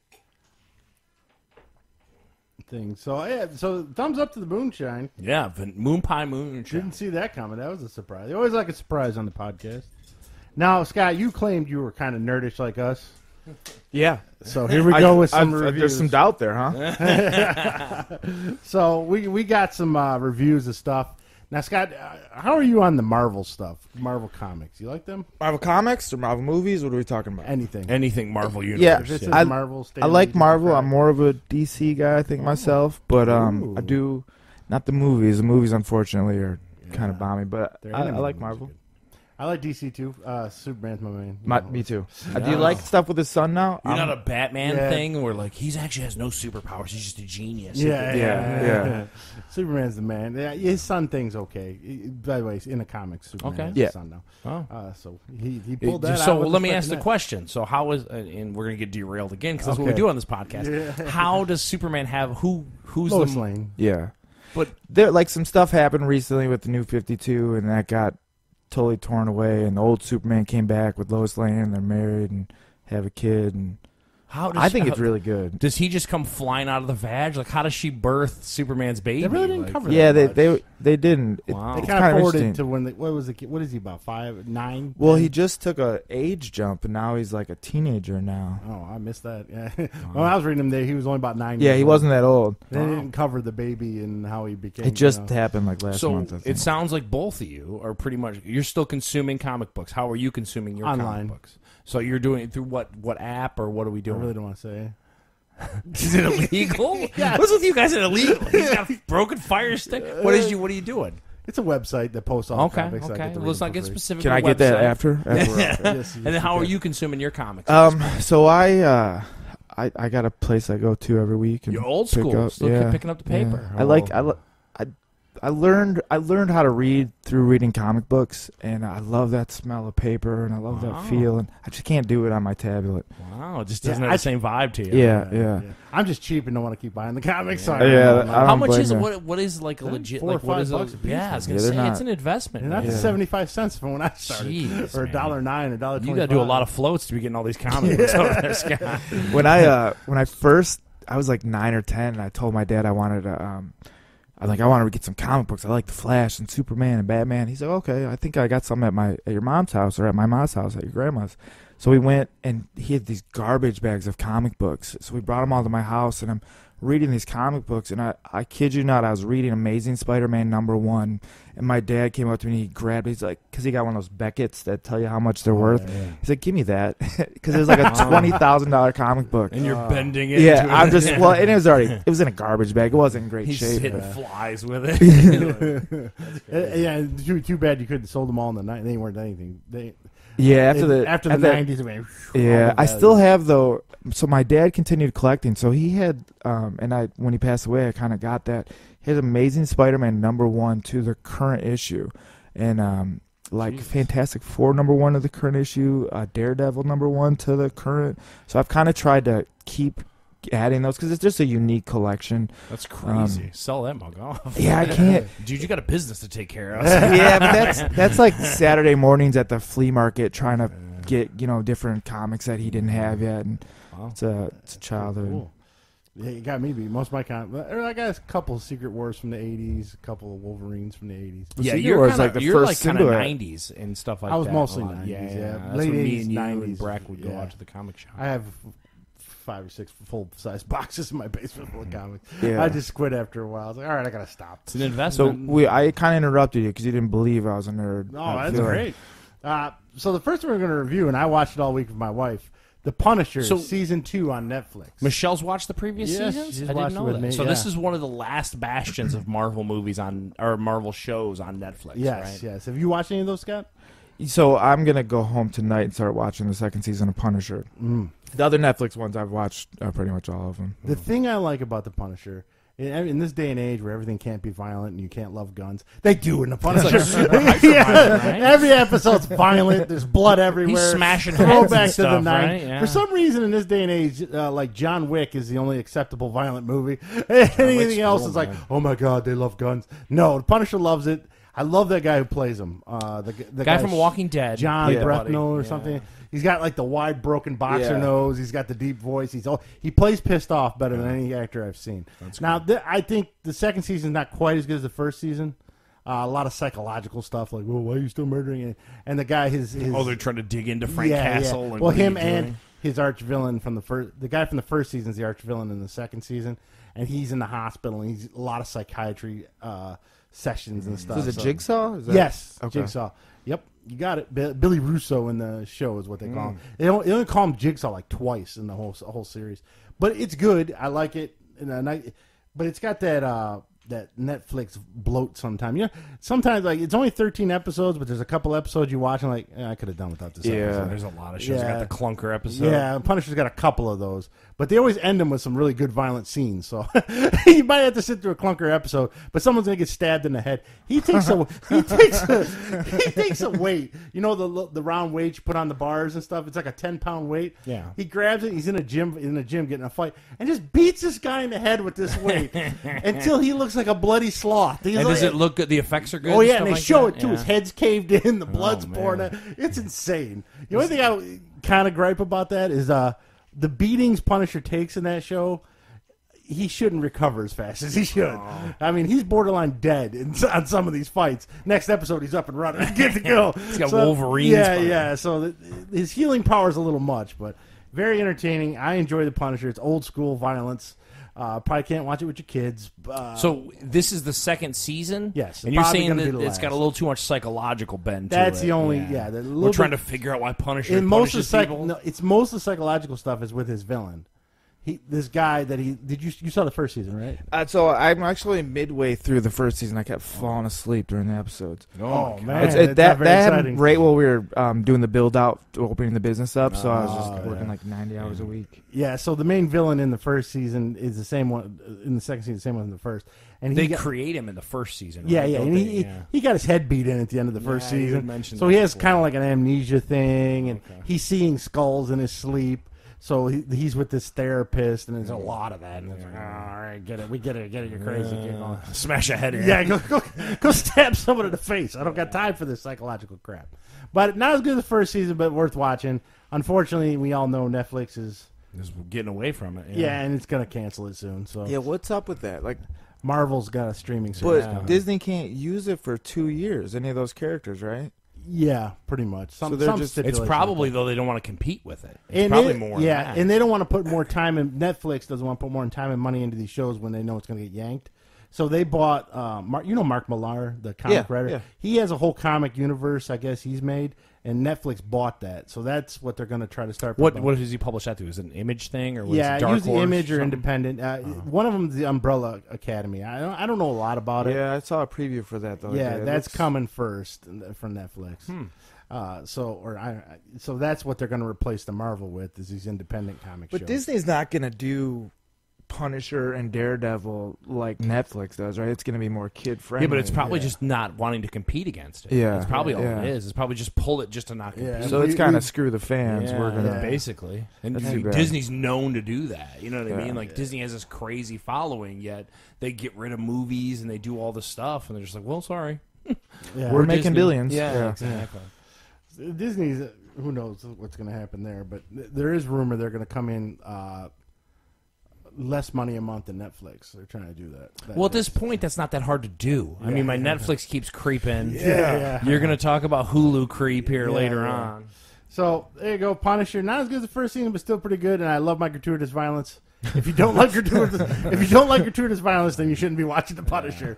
things. So yeah, so thumbs up to the moonshine. Yeah, Moonpie Moonshine. Didn't see that coming. That was a surprise. You always like a surprise on the podcast. Now, Scott, you claimed you were kind of nerdish like us. yeah. So here we go with some reviews. There's some doubt there, huh? So we got some reviews of stuff. Now, Scott, how are you on the Marvel stuff? Marvel comics, you like them? Marvel comics or Marvel movies? What are we talking about? Anything? Anything Marvel Universe. Yeah, If it says I- Marvel, I like Stanley, Marvel. you I'm more of a DC guy, I think myself. But Ooh. I do not the movies. The movies, unfortunately, are kind of bomby. But Their I animated like movies Marvel. are good. I like DC too. Superman's my main. Me too. Do Yeah. you like stuff with his son now? You're not a Batman Yeah. thing where like he's actually has no superpowers. He's just a genius. Yeah. Superman's the man. Yeah, his son thing's okay. By the way, in the comics, Superman Okay. has Yeah. a son now. Oh. So he pulled that out. So Wasn't let me ask expecting the that. question. So how is and we're gonna get derailed again because that's what we Okay. do on this podcast. Yeah. How does Superman have who's Lois the Lane. Yeah. But There, like some stuff happened recently with the New 52, and that got totally torn away. And the old Superman came back with Lois Lane, and they're married and have a kid. And how does I think it's really good. does he just come flying out of the vag? Like how does she birth Superman's baby? They really didn't Like, cover Yeah, that much. they didn't. Wow. They It's kind kind of of forwarded interesting. to when what was the kid? What is he about 5, 9? Well, 10? he just took a age jump, and now he's like a teenager now. Oh, I missed that. Yeah. When I was reading him, there he was only about 9. Yeah, years he old. wasn't that old. They didn't cover the baby and how he became. It just you know. happened like last So month. I think. it sounds like both of you are pretty much you're still consuming comic books. How are you consuming your Online. comic books? So you're doing it through what app or what are we I doing? really don't want to say. Is it illegal? What's with you guys? Is it illegal? He's got a broken fire stick. What are you doing? It's a website that posts all the Okay, comics. I okay. get to Well, read let's them not get for free. specific. Can on I the get that website. after? Yes, And then how are you consuming your comics? So I got a place I go to every week. And You're old pick school. up- Still yeah, keep picking up the paper. yeah. I learned how to read through reading comic books, and I love that smell of paper, and I love that feel, and I just can't do it on my tablet. Wow, it just doesn't have the same vibe to you. Yeah. I'm just cheap and don't want to keep buying the comics. So How much is it? What is like a legit $4 or like what is $5 a piece. Yeah, I was gonna say not, it's an investment. Not 75 cents from when I started, Jeez, or $1.09 or $1.25. You got to do a lot of floats to be getting all these comics over there, Scott. When I first, I was like 9 or 10, and I told my dad I wanted to. I wanted to get some comic books. I like the Flash and Superman and Batman. He's like, okay, I think I got some at your mom's house or at my mom's house at your grandma's. So we went, and he had these garbage bags of comic books. So we brought them all to my house, and I'm reading these comic books, and I kid you not, I was reading Amazing Spider-Man #1, and my dad came up to me and he grabbed it. He's like, because he got one of those Beckett's that tell you how much they're worth. Yeah. He's like, give me that, because it was like a $20,000 comic book. And you're bending it. Yeah, I'm just, well, and it was in a garbage bag. It wasn't in great shape. He's hitting flies with it. Yeah, too bad you couldn't have sold them all in the night. They weren't anything. After the 90s, man. Yeah, I still have though. So my dad continued collecting. So he had, when he passed away, I kind of got that. He had Amazing Spider-Man #1 to the current issue, and Fantastic Four #1 to the current issue, Daredevil #1 to the current. So I've kind of tried to keep adding those because it's just a unique collection. That's crazy. Sell that mug off. Yeah, I can't. Dude, you got a business to take care of. Yeah, but that's like Saturday mornings at the flea market trying to get different comics that he didn't have yet, and it's a childhood. Cool. Yeah, you got me beat. Most of my comics. I got a couple of Secret Wars from the 80s, a couple of Wolverines from the 80s. Yeah, Secret you're Wars kinda, like the you're first like kind of single. 90s and stuff like that. I was mostly 90s. Yeah. That's Late when 80s, me and you 90s. and Brack would go out to the comic shop. I have 5 or 6 full-size boxes in my basement full of comics. Yeah. I just quit after a while. I was like, all right, I got to stop. It's an investment. So I kind of interrupted you because you didn't believe I was a nerd. Oh, that's great. So the first one we're going to review, and I watched it all week with my wife, The Punisher, Season 2 on Netflix. Michelle's watched the previous seasons? She's I didn't know that. Me, so this is one of the last bastions of Marvel movies or Marvel shows on Netflix, right? Yes. Have you watched any of those, Scott? So I'm going to go home tonight and start watching the second season of Punisher. The other Netflix ones I've watched pretty much all of them. The thing I like about The Punisher, in this day and age where everything can't be violent and you can't love guns, they do in The Punisher. Violent, right? Every episode's violent. There's blood everywhere. He's smashing Throwback heads and to the stuff, 90s. right? Yeah. For some reason, in this day and age, like John Wick is the only acceptable violent movie. Anything else is like, oh my god, they love guns. No, The Punisher loves it. I love that guy who plays him. The guy from Walking Dead, John Brethnell or something. He's got like the wide, broken boxer nose. He's got the deep voice. He plays pissed off better than any actor I've seen. Now, I think the second season is not quite as good as the first season. A lot of psychological stuff like, well, why are you still murdering it? And the guy, his they're trying to dig into Frank Castle. Yeah. And well, him and his arch villain from the guy from the first season is the arch villain in the second season, and he's in the hospital. And he's a lot of psychiatry sessions and stuff. Is it Jigsaw? Yes, okay. Jigsaw. Yep, you got it. Billy Russo in the show is what they call him. They only call him Jigsaw like twice in the whole series, but it's good. I like it. But it's got that Netflix bloat sometimes. Sometimes like it's only 13 episodes, but there's a couple episodes you watch and like I could have done without this. episode. There's a lot of shows. Got the clunker episode. Yeah, Punisher's got a couple of those, but they always end them with some really good violent scenes. So you might have to sit through a clunker episode, but someone's gonna get stabbed in the head. He takes a weight. You know the round weight you put on the bars and stuff. It's like a 10-pound weight. Yeah. He grabs it. He's in a gym getting a fight and just beats this guy in the head with this weight until he looks like a bloody sloth. And does it look good? The effects are good? Oh, yeah, and they like show that? it, too. His head's caved in, the blood's pouring out. It's insane. The only thing I kind of gripe about that is the beatings Punisher takes in that show, he shouldn't recover as fast as he should. Oh. I mean, he's borderline dead on some of these fights. Next episode, he's up and running. Good to go. He's got Wolverine. Yeah. So his healing power is a little much, but very entertaining. I enjoy the Punisher. It's old school violence. Probably can't watch it with your kids. So this is the second season? Yes. And you're saying that it's got a little too much psychological bend to it. That's the only, We're trying to figure out why Punisher punishes people. No, it's most of the psychological stuff is with his villain. this guy that you saw the first season, right? So I'm actually midway through the first season. I kept falling asleep during the episodes. Oh man, that happened right while we were doing the build out, opening the business up. So I was just working like 90 hours a week. Yeah. So the main villain in the first season is the same one in the second season, the same one in the first. And they create him in the first season. Yeah, right? yeah. And he got his head beat in at the end of the first season. So he has kind of like an amnesia thing, and he's seeing skulls in his sleep. So he's with this therapist, and there's a lot of that. And it's like, all right, get it, you're crazy. Smash a head in. Yeah, go stab someone in the face. I don't got time for this psychological crap. But not as good as the first season, but worth watching. Unfortunately, we all know Netflix is getting away from it. Yeah, and it's gonna cancel it soon. So yeah, what's up with that? Like, Marvel's got a streaming service. But Disney can't use it for 2 years. Any of those characters, right? Yeah, pretty much. It's probably though they don't want to compete with it. It's and probably more. Yeah, and they don't want to put more time in. Netflix doesn't want to put more time and money into these shows when they know it's going to get yanked. So they bought, Mark Millar, the comic writer. Yeah. He has a whole comic universe, I guess he's made, and Netflix bought that. So that's what they're going to try to start. What does he publish that to? Is it an Image thing or use the Image or Independent? One of them is the Umbrella Academy. I don't know a lot about it. Yeah, I saw a preview for that though. Yeah, that's coming first from Netflix. So that's what they're going to replace the Marvel with is these independent comic shows. But Disney's not going to do Punisher and Daredevil like Netflix does, right? It's going to be more kid friendly. Yeah, but it's probably just not wanting to compete against it. Yeah, that's probably all it is. It's probably just pull it just to not compete. Yeah. So it's kind of screw the fans. We're gonna basically, and Disney's known to do that. You know what I mean? Like Disney has this crazy following, yet they get rid of movies and they do all this stuff, and they're just like, well, sorry, we're making Disney. billions. Yeah, exactly. Disney's, who knows what's going to happen there, but there is rumor they're going to come in less money a month than Netflix. They're trying to do that. Well, at this point, that's not that hard to do. I mean, my Netflix keeps creeping. Yeah. You're going to talk about Hulu creep here later on. So there you go, Punisher. Not as good as the first season, but still pretty good. And I love my gratuitous violence. If you don't like gratuitous violence, then you shouldn't be watching The Punisher.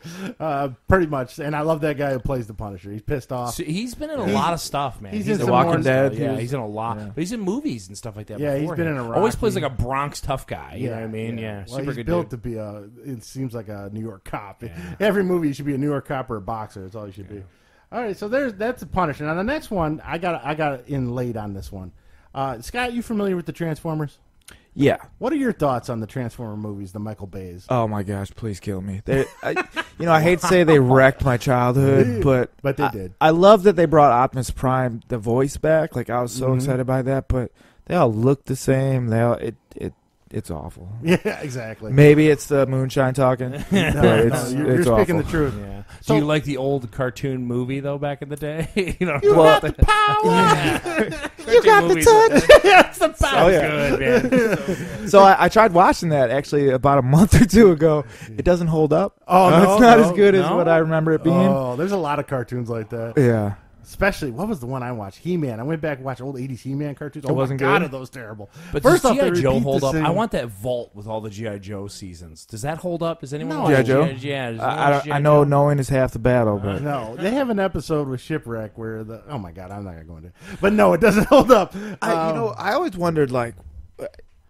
Pretty much. And I love that guy who plays The Punisher. He's pissed off. So he's been in a lot of stuff, man. He's in The Walking Dead. Yeah, he's in a lot. Yeah. But he's in movies and stuff like that. Yeah, he's been in a Rocky. Always plays like a Bronx tough guy. You know what I mean? Yeah. Well, super he's good built dude. to be it seems like a New York cop. Yeah. Every movie you should be a New York cop or a boxer. That's all you should be. All right, so that's The Punisher. Now the next one, I got in late on this one. Scott, you familiar with the Transformers? Yeah. What are your thoughts on the Transformer movies, the Michael Bays? Oh my gosh, please kill me. I hate to say they wrecked my childhood, but they did. I love that they brought Optimus Prime the voice back. Like I was so excited by that, but they all look the same. It's awful. Yeah, exactly. Maybe it's the moonshine talking. You're it's speaking awful. the truth. Yeah. So, do you like the old cartoon movie though? Back in the day, you got the power. You got the touch. Yes, the power. Good, man. So I tried watching that actually about a month or two ago. It doesn't hold up. Oh no, it's not as good as what I remember it being. Oh, there's a lot of cartoons like that. Yeah. Especially, what was the one I watched? He-Man. I went back and watched old 80s He-Man cartoons. It wasn't my God, good? are those terrible. But First does off, G.I. they Joe repeat hold the up? same- I want that vault with all the G.I. Joe seasons. Does that hold up? Does anyone No. watch G.I. Joe? Yeah. I know knowing is half the battle, but No, they have an episode with Shipwreck where oh my God, I'm not going to go into it. But no, it doesn't hold up. I always wondered, like,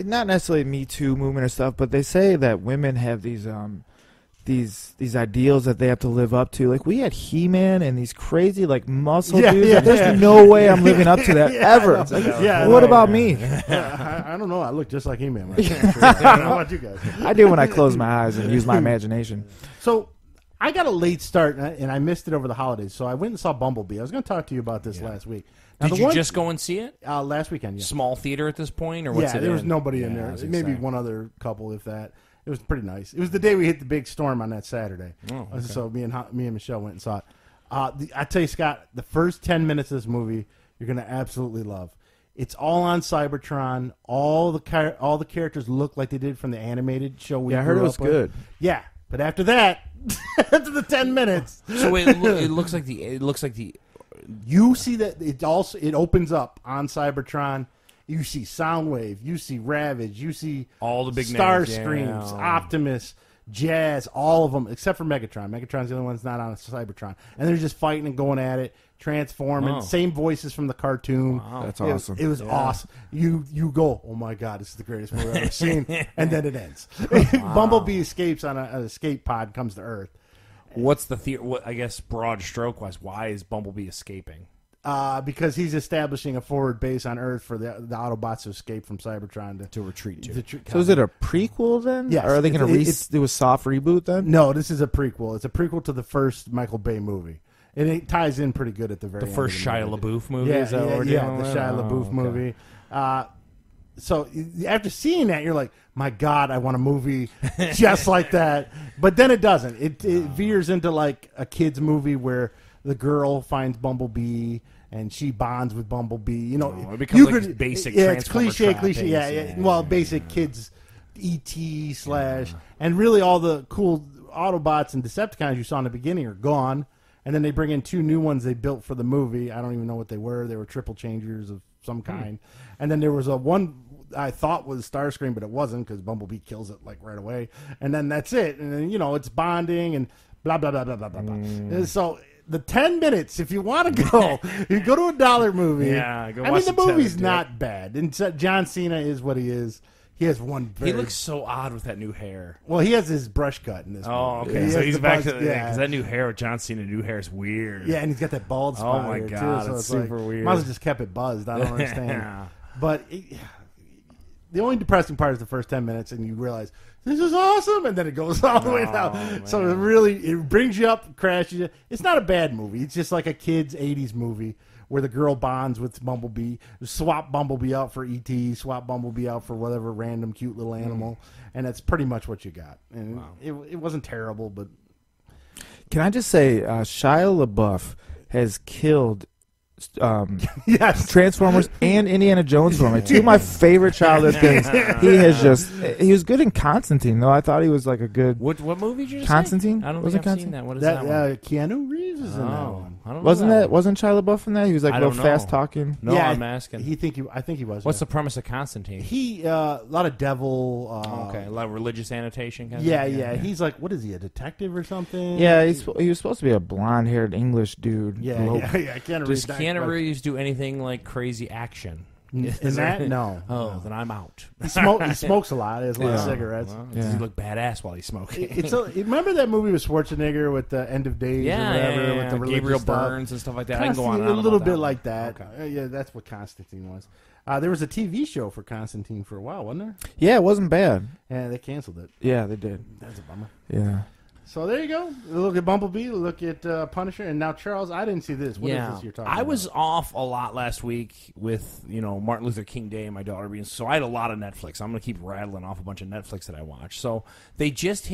not necessarily Me Too movement or stuff, but they say that women have these ideals that they have to live up to. Like we had He-Man and these crazy like muscle dudes. There's no way I'm living up to that ever. It's like, what about me? I don't know. I look just like He-Man. I don't know about you guys. I do when I close my eyes and use my imagination. So I got a late start and I missed it over the holidays. So I went and saw Bumblebee. I was going to talk to you about this last week. Now, Did you just go and see it? Last weekend? Yeah. Small theater at this point, or what's it? There was nobody in Yeah, there. Maybe one other couple, if that. It was pretty nice. It was the day we hit the big storm on that Saturday. Oh, okay. So me and Michelle went and saw it. I tell you, Scott, the first 10 minutes of this movie you're going to absolutely love. It's all on Cybertron. All the characters look like they did from the animated show. I heard it was good. Yeah, but after that, after the 10 minutes, so it looks like the. You see that it opens up on Cybertron. You see Soundwave, you see Ravage, you see all the big Starscreams, names, Optimus, Jazz, all of them except for Megatron. Megatron's the only one that's not on a Cybertron, and they're just fighting and going at it, transforming. Same voices from the cartoon. Wow. That's awesome. It was awesome. You go, oh my god, this is the greatest movie I've ever seen, and then it ends. Bumblebee escapes on an escape pod, comes to Earth. What's the theory? I guess broad stroke wise, why is Bumblebee escaping? Because he's establishing a forward base on Earth for the Autobots to escape from Cybertron to retreat to. So is it a prequel then? Yes. Or are they going to do a soft reboot then? No, this is a prequel. It's a prequel to the first Michael Bay movie. And it ties in pretty good at the very end. The first Shia LaBeouf movie? Yeah, is that what we're the dealing with? Shia LaBeouf movie. So after seeing that, you're like, my God, I want a movie just like that. But then it doesn't. It veers into like a kid's movie where the girl finds Bumblebee and she bonds with Bumblebee. You know, it becomes like basic. Yeah, it's cliche. Yeah, Yeah. Well, basic kids, E.T. / and really all the cool Autobots and Decepticons you saw in the beginning are gone. And then they bring in 2 new ones they built for the movie. I don't even know what they were. They were triple changers of some kind. And then there was a one I thought was Starscream, but it wasn't because Bumblebee kills it like right away. And then that's it. And then, it's bonding and blah, blah, blah, blah, blah, blah, blah. And so the 10 minutes, if you want to go, you go to a dollar movie. Yeah, go watch I mean, the movie's 10, not bad. And John Cena is what he is. He has one He looks so odd with that new hair. Well, he has his brush cut in this Oh, movie. okay. So he's back to because that new hair with John Cena. New hair is weird. Yeah, and he's got that bald spot. Oh, my here, God. too, so It's super like, weird. Might as well just kept it buzzed. I don't understand. Yeah. But the only depressing part is the first 10 minutes, and you realize, this is awesome, and then it goes all the way down. Man. So it brings you up, crashes you. It's not a bad movie. It's just like a kid's 80s movie where the girl bonds with Bumblebee, swap Bumblebee out for E.T., swap Bumblebee out for whatever random cute little animal, and that's pretty much what you got. And it wasn't terrible, but... Can I just say, Shia LaBeouf has killed yes. Transformers and Indiana Jones for me. 2 of my favorite childhood things. He was good in Constantine, though. I thought he was like a good... What movie did you just Constantine? say? I don't Was think it I've seen Constantine? that. What is that one? Keanu Reeves is in that one. I don't know Wasn't Shia LaBeouf in that? He was like a I little don't know. fast talking. No, Yeah, I'm asking. I think he was. What's the yeah. premise of Constantine? He a lot of devil. Okay, a lot of religious annotation kind Yeah, of thing? yeah. He's like, what is he, a detective or something? Yeah, he was supposed to be a blonde-haired English dude. Yeah. Keanu Does Reeves. Keanu Reeves do anything like crazy action? Is that? No. Oh, then I'm out. He smokes a lot. He has a lot of cigarettes. Well, Yeah. Does he look badass while he's smoking? Remember that movie with Schwarzenegger with the End of Days or whatever? With the religious Gabriel stuff? Burns and stuff like that. I can go on A and on little about bit that like one. that. Okay. Yeah, that's what Constantine was. There was a TV show for Constantine for a while, wasn't there? Yeah, it wasn't bad. And they canceled it. Yeah, they did. That's a bummer. Yeah. So there you go. Look at Bumblebee. Look at Punisher. And now, Charles, I didn't see this. What is this you're talking about? I was off a lot last week with Martin Luther King Day and my daughter being. So I had a lot of Netflix. I'm going to keep rattling off a bunch of Netflix that I watched. So they just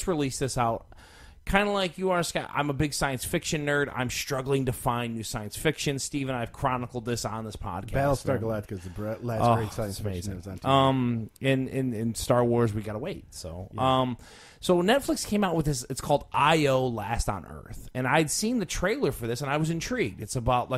released this out. Kind of like you are, Scott. I'm a big science fiction nerd. I'm struggling to find new science fiction. Steve and I have chronicled this on this podcast. Battlestar Galactica is the last great science fiction that was on TV. In Star Wars, we gotta wait. So, so Netflix came out with this. It's called I.O. Last on Earth, and I'd seen the trailer for this, and I was intrigued. It's about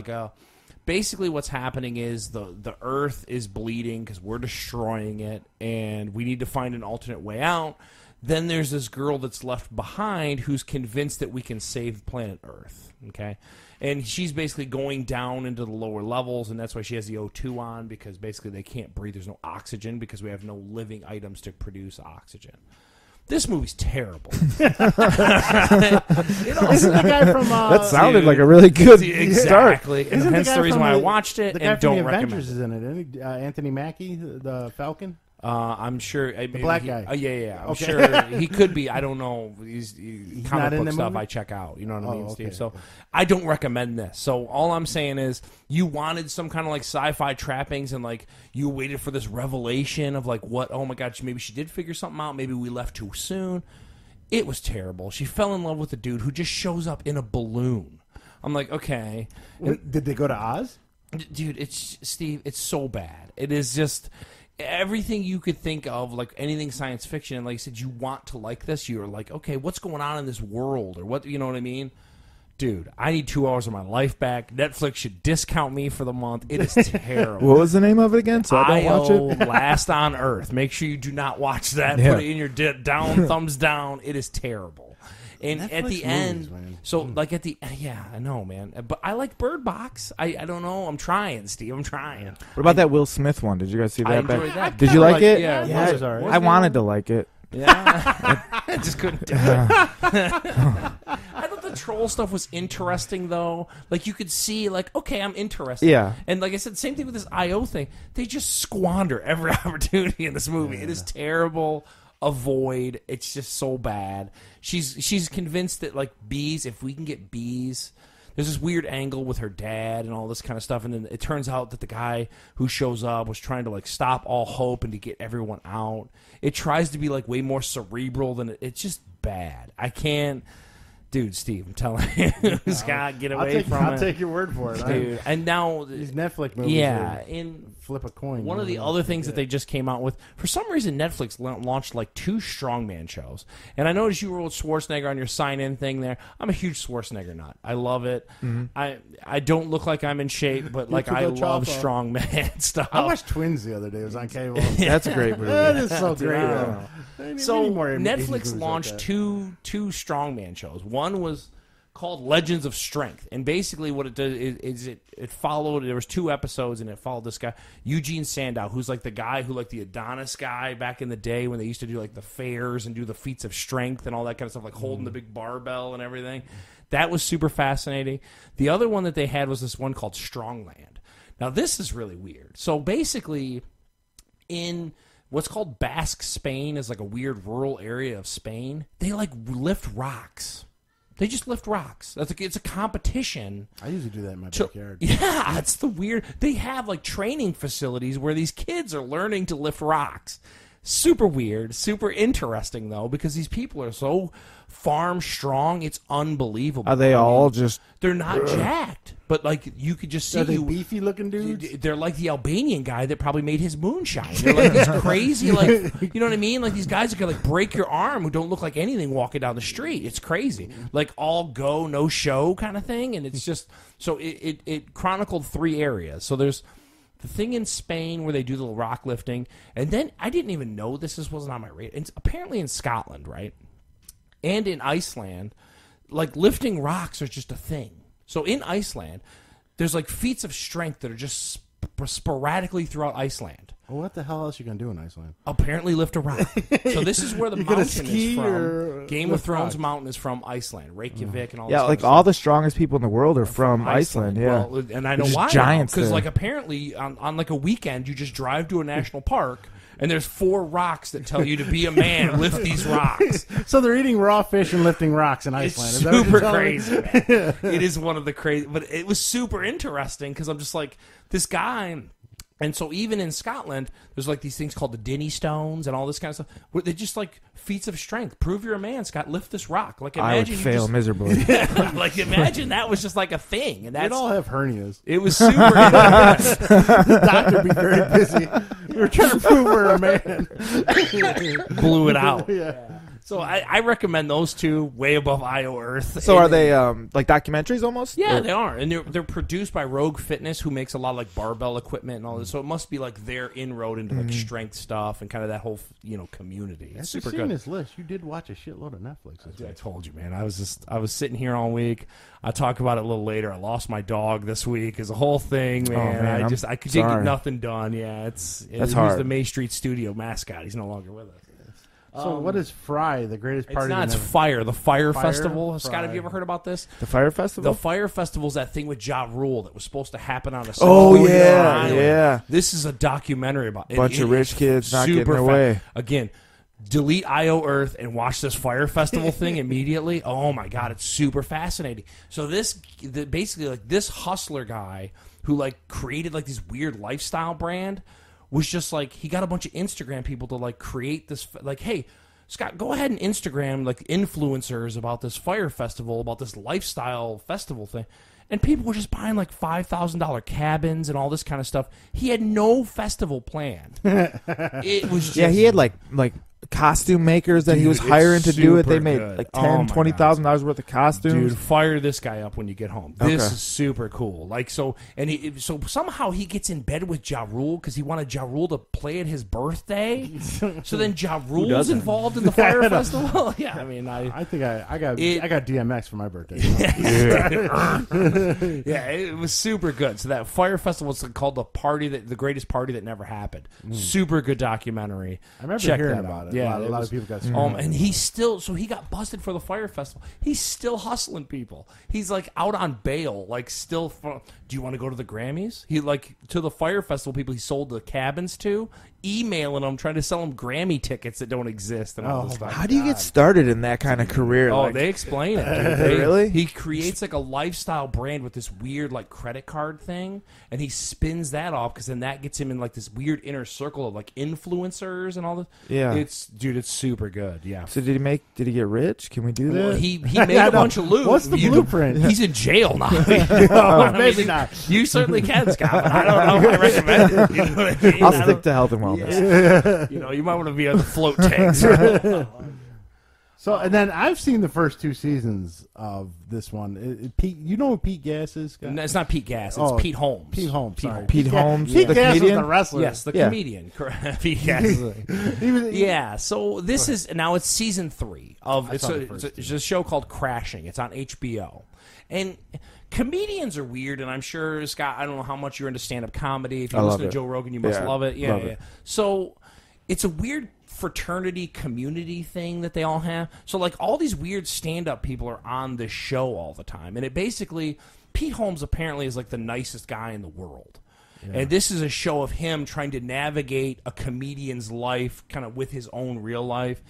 basically what's happening is the Earth is bleeding because we're destroying it, and we need to find an alternate way out. Then there's this girl that's left behind who's convinced that we can save planet Earth, okay? And she's basically going down into the lower levels, and that's why she has the O2 on, because basically they can't breathe. There's no oxygen because we have no living items to produce oxygen. This movie's terrible. Isn't the guy from... that sounded like a really good start. Exactly. And Isn't hence the reason why I the- watched it The guy and from don't the Avengers recommend is it. in it, isn't he? Anthony Mackie, the Falcon? I'm sure. The black guy. Yeah. I'm Okay. sure he could be. I don't know. He's not comic in book the stuff movie? I check out. You know what I mean, Oh, Steve? okay, So okay. I don't recommend this. So all I'm saying is you wanted some kind of like sci-fi trappings and like you waited for this revelation of like what? Oh my God, maybe she did figure something out. Maybe we left too soon. It was terrible. She fell in love with a dude who just shows up in a balloon. I'm like, okay. Did they go to Oz? Dude, it's Steve. It's so bad. It is just everything you could think of, like anything science fiction. And like I said, you want to like this. You're like, okay, what's going on in this world, or what? You know what I mean? dude, I need 2 hours of my life back. Netflix should discount me for the month. It is terrible. What was the name of it again? So I don't watch it. Last on Earth. Make sure you do not watch that. Yeah. Put it in your down, thumbs down. It is terrible. And Netflix at the end, man. so like at the, yeah, I know, man. But I like Bird Box. I don't know. I'm trying, Steve. I'm trying. What about that Will Smith one? Did you guys see that? I enjoyed that. Did you like it? Yeah, it was all right. I wanted to like it. Yeah, I just couldn't do it. I thought the troll stuff was interesting, though. Like, you could see, like, okay, I'm interested. Yeah. And like I said, same thing with this IO thing. They just squander every opportunity in this movie. Yeah. It is terrible. Avoid. It's just so bad. She's convinced that, like, bees, if we can get bees... There's this weird angle with her dad and all this kind of stuff, and then it turns out that the guy who shows up was trying to, like, stop all hope and to get everyone out. It tries to be, like, way more cerebral than it's just bad. I can't, dude. Steve, I'm telling you, this guy get away from it. I'll take your word for it, dude. And now these Netflix movies, yeah, flip a coin. One of the other things that they just came out with, for some reason, Netflix launched like 2 Strongman shows. And I noticed you wrote Schwarzenegger on your sign-in thing there. I'm a huge Schwarzenegger nut. I love it. Mm-hmm. I don't look like I'm in shape, but like I love strongman stuff. I watched Twins the other day. It was on cable. That's a great movie. That is so great. So Netflix launched two Strongman shows. One was called Legends of Strength, and basically what it does is it followed. There was 2 episodes, and it followed this guy Eugene Sandow, who's like the guy who, like, the Adonis guy back in the day when they used to do like the fairs and do the feats of strength and all that kind of stuff, like holding the big barbell and everything. That was super fascinating. The other one that they had was this one called Strongland. Now this is really weird. So basically, in what's called Basque Spain, is like a weird rural area of Spain, they like lift rocks. They just lift rocks. It's a competition. I usually do that in my backyard. Yeah, it's the weird. They have like training facilities where these kids are learning to lift rocks. Super weird, super interesting though, because these people are so farm strong. It's unbelievable. Are they all just? They're not jacked, but like you could just see. Are they beefy looking dudes? They're like the Albanian guy that probably made his moonshine. They're like these crazy, like, you know what I mean? Like these guys that could like break your arm who don't look like anything walking down the street. It's crazy, like all go no show kind of thing. And it's just so it chronicled 3 areas. So there's the thing in Spain where they do the rock lifting, and then I didn't even know this wasn't on my radar. It's apparently in Scotland, right? And in Iceland, like lifting rocks are just a thing. So in Iceland, there's like feats of strength that are just sporadically throughout Iceland. Well, what the hell else are you going to do in Iceland? Apparently lift a rock. So this is where the mountain is from. Game of Thrones rocks? Mountain is from Iceland. Reykjavik and all that. Yeah, like all the strongest people in the world are from Iceland. Yeah, well, and I know They're why. Giants, because like apparently on like a weekend you just drive to a national park and there's 4 rocks that tell you to be a man, lift these rocks. So they're eating raw fish and lifting rocks in Iceland. It's Is that what super you're telling me? crazy, man. It is one of the crazy, but it was super interesting because I'm just like this guy. And so even in Scotland, there's like these things called the Dinny Stones and all this kind of stuff. Where they're just like feats of strength. Prove you're a man, Scott. Lift this rock. Like imagine I would fail miserably. like imagine that was just like a thing. And They'd that's all have hernias. it was super interesting. The doctor would be very busy. We were trying to prove we're a man. Blew it out. Yeah. So I recommend those 2 way above IO Earth. So are they like documentaries almost? Yeah, Or- they are, and they're produced by Rogue Fitness, who makes a lot of like barbell equipment and all this. So it must be like their inroad into like strength stuff and kind of that whole community. It's After super seeing good. this list, you did watch a shitload of Netflix. This I week. told you, man. I was sitting here all week. I'll talk about it a little later. I lost my dog this week. It's a whole thing, man. man, I didn't get sorry. nothing done. Yeah, That's he's hard. the May Street Studio mascot. He's no longer with us. So what is FYRE, the greatest It's party? not. It's in FYRE, the Fire Fire? Festival. Scott, have Fire. you ever heard about this? The Fire Festival. The Fire Festival is that thing with Ja Rule that was supposed to happen on a Oh, small yeah, island. yeah. This is a documentary about it. Bunch It of rich is kids not super getting their way. Again, delete IO Earth and watch this Fire Festival thing immediately. Oh my God, it's super fascinating. So basically like this hustler guy who like created like this weird lifestyle brand was just like he got a bunch of Instagram people to like create this like, hey, Scott, go ahead and Instagram like influencers about this Fire Festival, about this lifestyle festival thing. And people were just buying like $5,000 cabins and all this kind of stuff. He had no festival planned. It was just, Yeah, he had like costume makers that he was Dude, hiring to do it. They super made good. like Oh $10,000, my $20,000 worth of costumes. Dude, fire this guy up when you get home. This Okay. is super cool. Like so somehow he gets in bed with Ja Rule because he wanted Ja Rule to play at his birthday. So then Ja Rule's doesn't? involved in the Fire Festival. Yeah, I mean, I think I got DMX for my birthday. yeah, it was super good. So that Fire Festival is called the greatest party that never happened. Super good documentary. I remember Check hearing that about out. it. Yeah, a lot of people got and he got busted for the Fire Festival. He's still hustling people. He's like out on bail, like still. Do you want to go to the Grammys? He like to the Fire Festival people he sold the cabins to, emailing them, trying to sell them Grammy tickets that don't exist and all this stuff. How do you get started in that kind of career? Oh, Like, they explain it. Dude. Really? He creates like a lifestyle brand with this weird like credit card thing, and he spins that off because then that gets him in like this weird inner circle of like influencers and all this. Yeah. It's super good. Yeah. So did he get rich? Can we do that? Well, he made a bunch of loot. What's the blueprint? He's in jail now. Maybe not. You certainly can, Scott. But I don't know if I recommend it. You know what I mean? I'll stick to health and wellness. You know, you might want to be on the float tanks. So, and then I've seen the first 2 seasons of this one. Pete, you know who Pete Gas is? Scott? No, it's not Pete Gas. It's Pete Holmes. Pete Holmes. Pete sorry. Holmes. Pete Holmes, Pete the Gas was comedian? the wrestler. Yes, the Yeah. comedian. Correct. Pete Gas. Yeah. So this is now it's season 3 of saw the first it's a show called Crashing. It's on HBO, and comedians are weird. And I'm sure Scott, I don't know how much you're into stand-up comedy. If you I listen love to it. Joe Rogan, you must Yeah, love it. Yeah, love yeah. it. So it's a weird fraternity community thing that they all have. So like all these weird stand-up people are on this show all the time, and it basically Pete Holmes apparently is like the nicest guy in the world. And this is a show of him trying to navigate a comedian's life kind of with his own real life.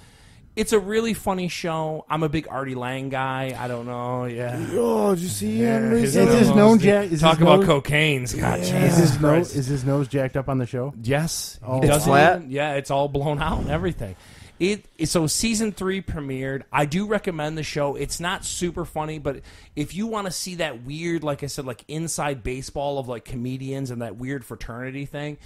It's a really funny show. I'm a big Artie Lang guy. I don't know. Yeah. Oh, did you see him Is recently? his nose jacked? Talk about cocaine, Scott. Is his nose jacked up on the show? Yes. Oh, He wow. doesn't Flat? even- yeah, it's all blown out and everything. So season 3 premiered. I do recommend the show. It's not super funny, but if you want to see that weird, like I said, like inside baseball of like comedians and that weird fraternity thing,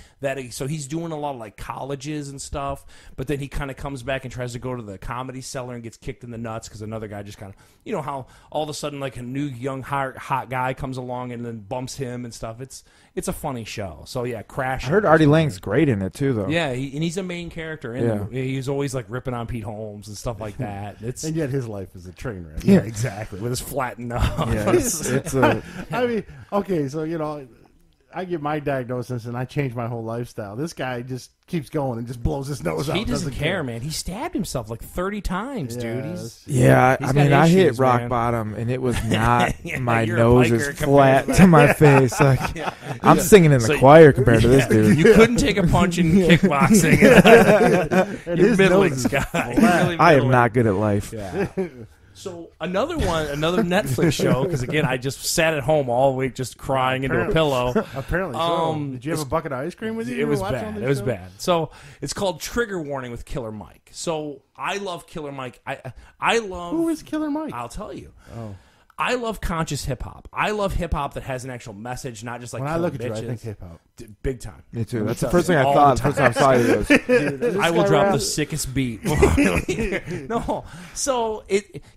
so he's doing a lot of like colleges and stuff, but then he kind of comes back and tries to go to the Comedy Cellar and gets kicked in the nuts because another guy just kind of, you know how all of a sudden like a new young hot guy comes along and then bumps him and stuff. It's a funny show. So yeah, Crash. I heard Artie Lang's great in it too, though. Yeah, and he's a main character in Yeah. there. He's always like ripping on Pete Holmes and stuff like that. It's And yet his life is a train wreck. yeah, exactly with his flattened nose. Yeah, it's a I mean, okay, so I get my diagnosis and I change my whole lifestyle. This guy just keeps going and just blows his nose out. He doesn't care, man. He stabbed himself like 30 times, dude. Yeah, He's I got mean, I hit issues, rock man. bottom, and it was not Yeah, my you're a nose biker is compared flat to that. to my face. Like I'm singing in the So- choir compared to this dude. You couldn't take a punch in kickboxing. And You're his middling, nose is Scott. flat. You're really I am middling. not good at life. Yeah. So another Netflix show, because again, I just sat at home all week just crying into a pillow. Apparently so. Did you have a bucket of ice cream with you? It You were was watching bad. all this It was show? bad. So it's called Trigger Warning with Killer Mike. So I love Killer Mike. I love. Who is Killer Mike? I'll tell you. Oh. I love conscious hip hop. I love hip hop that has an actual message, not just like When I killing look at you, I bitches. think hip hop. Big time. Me too. That's the All first thing I the thought. The first time I saw you was, I will guy drop rap? the sickest beat. No, so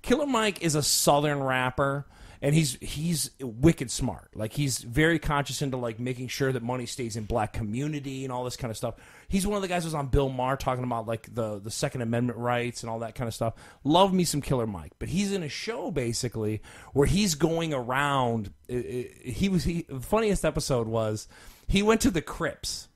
Killer Mike is a Southern rapper, and he's wicked smart. Like he's very conscious into like making sure that money stays in black community and all this kind of stuff. He's one of the guys who was on Bill Maher talking about like the Second Amendment rights and all that kind of stuff. Love me some Killer Mike, but he's in a show basically where he's going around. The funniest episode was he went to the Crips